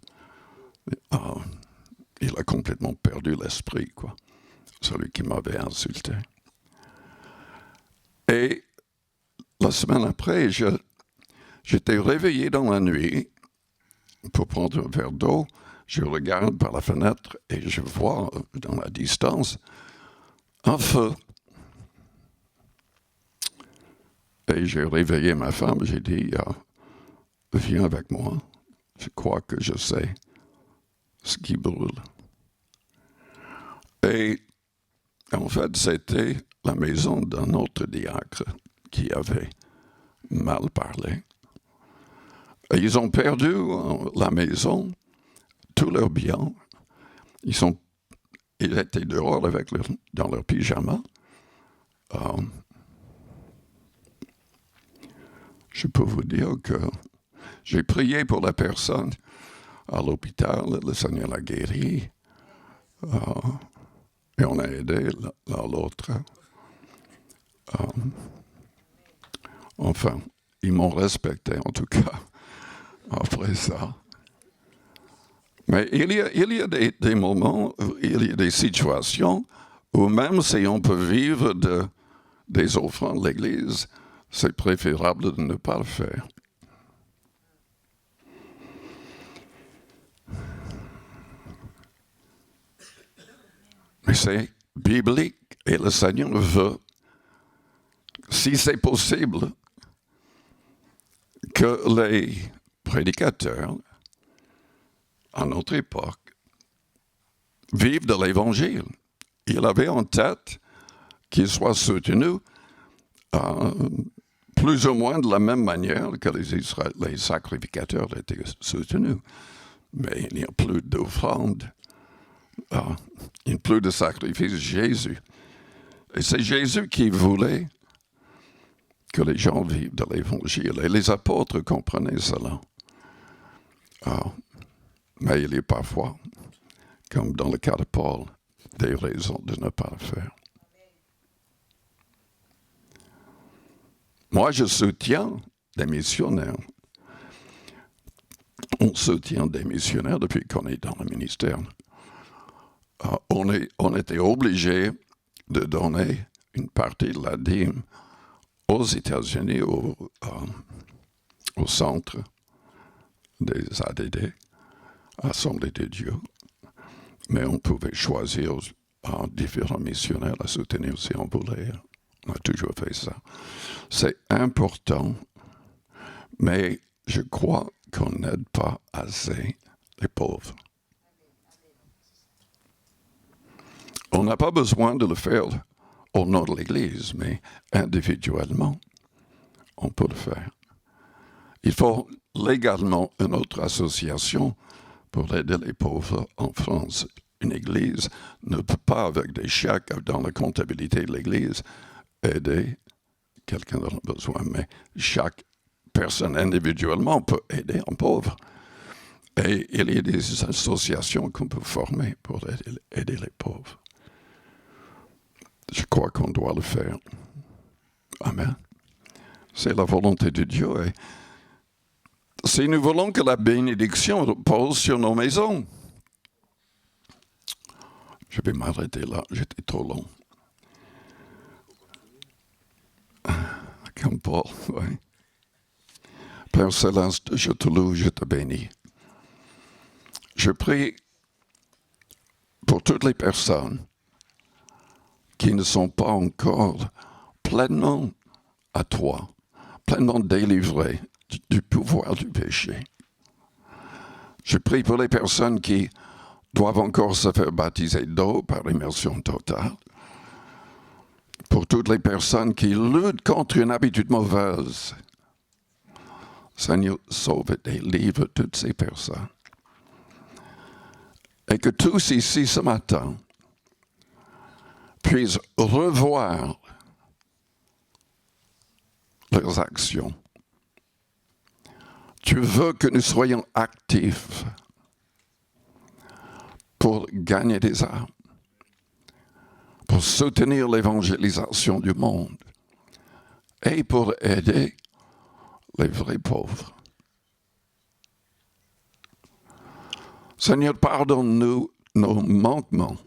Il a complètement perdu l'esprit, quoi. Celui qui m'avait insulté. Et la semaine après, j'étais réveillé dans la nuit pour prendre un verre d'eau. Je regarde par la fenêtre et je vois dans la distance un feu. Et j'ai réveillé ma femme, j'ai dit, viens avec moi, je crois que je sais ce qui brûle. Et en fait, c'était la maison d'un autre diacre qui avait mal parlé. Et ils ont perdu la maison, tous leurs biens. Ils étaient dehors dans leur pyjama. Je peux vous dire que j'ai prié pour la personne à l'hôpital, le Seigneur l'a guéri. Et on a aidé l'un l'autre. Enfin, ils m'ont respecté en tout cas après ça. Mais il y a des moments, il y a des situations où même si on peut vivre des offrandes de l'Église, c'est préférable de ne pas le faire. Mais c'est biblique et le Seigneur veut, si c'est possible, que les prédicateurs, à notre époque, vivent de l'Évangile. Il avait en tête qu'ils soient soutenus plus ou moins de la même manière que les sacrificateurs étaient soutenus. Mais il n'y a plus d'offrande. Il n'y a plus de sacrifice de Jésus. Et c'est Jésus qui voulait que les gens vivent de l'Évangile. Et les apôtres comprenaient cela. Mais il y a parfois, comme dans le cas de Paul, des raisons de ne pas le faire. Moi, je soutiens des missionnaires. On soutient des missionnaires depuis qu'on est dans le ministère. On était obligé de donner une partie de la dîme aux États-Unis, au centre des ADD, Assemblée de Dieu. Mais on pouvait choisir différents missionnaires à soutenir si on voulait. On a toujours fait ça. C'est important, mais je crois qu'on n'aide pas assez les pauvres. On n'a pas besoin de le faire au nom de l'Église, mais individuellement, on peut le faire. Il faut légalement une autre association pour aider les pauvres en France. Une Église ne peut pas, avec des chèques dans la comptabilité de l'Église, aider quelqu'un qui en a besoin, mais chaque personne individuellement peut aider un pauvre. Et il y a des associations qu'on peut former pour aider les pauvres. Je crois qu'on doit le faire. Amen. C'est la volonté de Dieu. Et si nous voulons que la bénédiction repose sur nos maisons, je vais m'arrêter là, j'étais trop long. Comme Paul, oui. Père Céleste, je te loue, je te bénis. Je prie pour toutes les personnes qui ne sont pas encore pleinement à toi, pleinement délivrées du pouvoir du péché. Je prie pour les personnes qui doivent encore se faire baptiser d'eau par immersion totale. Pour toutes les personnes qui luttent contre une habitude mauvaise. Seigneur, sauve et délivre toutes ces personnes. Et que tous ici ce matin puissent revoir leurs actions. Tu veux que nous soyons actifs pour gagner des âmes, pour soutenir l'évangélisation du monde et pour aider les vrais pauvres. Seigneur, pardonne-nous nos manquements.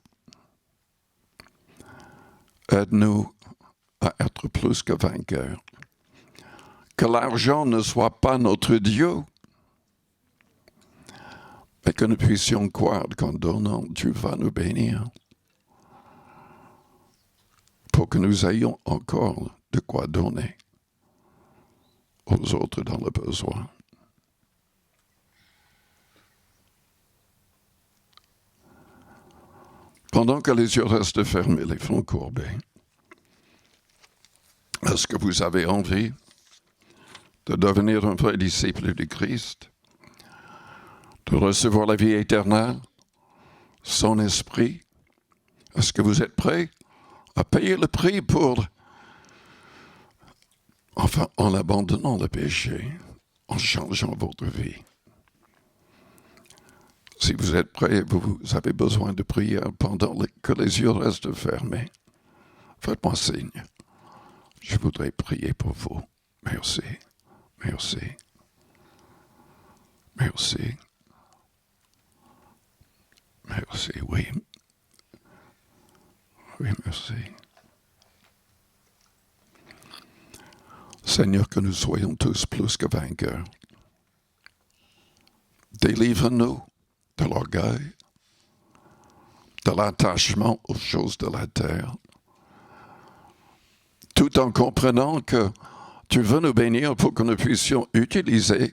Aide-nous à être plus que vainqueurs. Que l'argent ne soit pas notre Dieu, mais que nous puissions croire qu'en donnant, tu vas nous bénir. Pour que nous ayons encore de quoi donner aux autres dans le besoin. Pendant que les yeux restent fermés, les fronts courbés, est-ce que vous avez envie de devenir un vrai disciple du Christ, de recevoir la vie éternelle, son esprit? Est-ce que vous êtes prêts à payer le prix en abandonnant le péché, en changeant votre vie? Si vous êtes prêts, vous avez besoin de prière pendant que les yeux restent fermés. Faites-moi signe. Je voudrais prier pour vous. Merci. Merci. Merci. Merci, oui. Oui, merci. Seigneur, que nous soyons tous plus que vainqueurs. Délivre-nous de l'orgueil, de l'attachement aux choses de la terre, tout en comprenant que tu veux nous bénir pour que nous puissions utiliser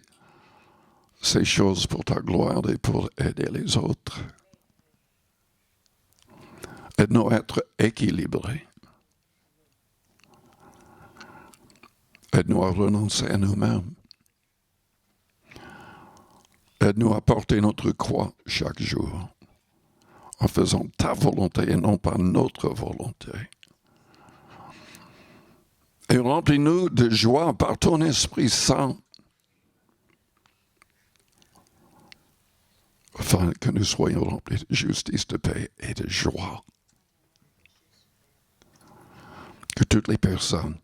ces choses pour ta gloire et pour aider les autres. Aide-nous à être équilibrés. Aide-nous à renoncer à nous-mêmes. Aide-nous à porter notre croix chaque jour, en faisant ta volonté et non pas notre volonté. Et remplis-nous de joie par ton Esprit Saint, afin que nous soyons remplis de justice, de paix et de joie. Que toutes les personnes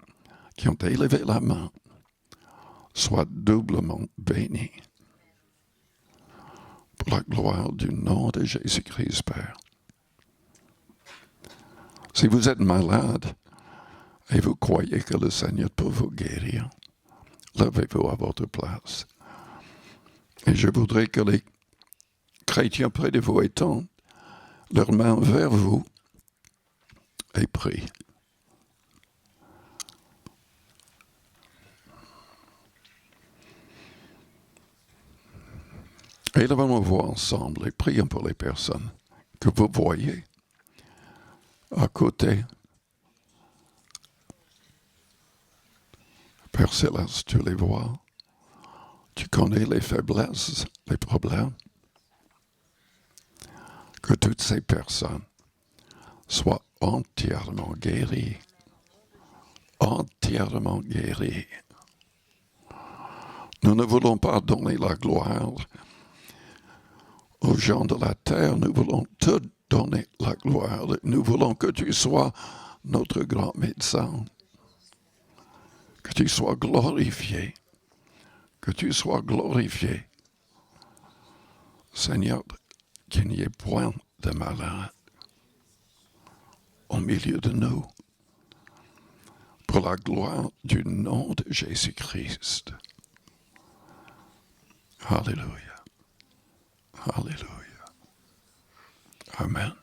qui ont élevé la main soient doublement bénies. Pour la gloire du nom de Jésus-Christ, Père. Si vous êtes malade et vous croyez que le Seigneur peut vous guérir, levez-vous à votre place. Et je voudrais que les chrétiens près de vous étendent leurs mains vers vous et prient. Élevons nos voix ensemble et prions pour les personnes que vous voyez à côté. Père Céleste, tu les vois. Tu connais les faiblesses, les problèmes. Que toutes ces personnes soient entièrement guéries. Entièrement guéries. Nous ne voulons pas donner la gloire aux gens de la terre, nous voulons te donner la gloire. Nous voulons que tu sois notre grand médecin. Que tu sois glorifié. Que tu sois glorifié. Seigneur, qu'il n'y ait point de malade au milieu de nous. Pour la gloire du nom de Jésus-Christ. Alléluia. Alléluia. Amen.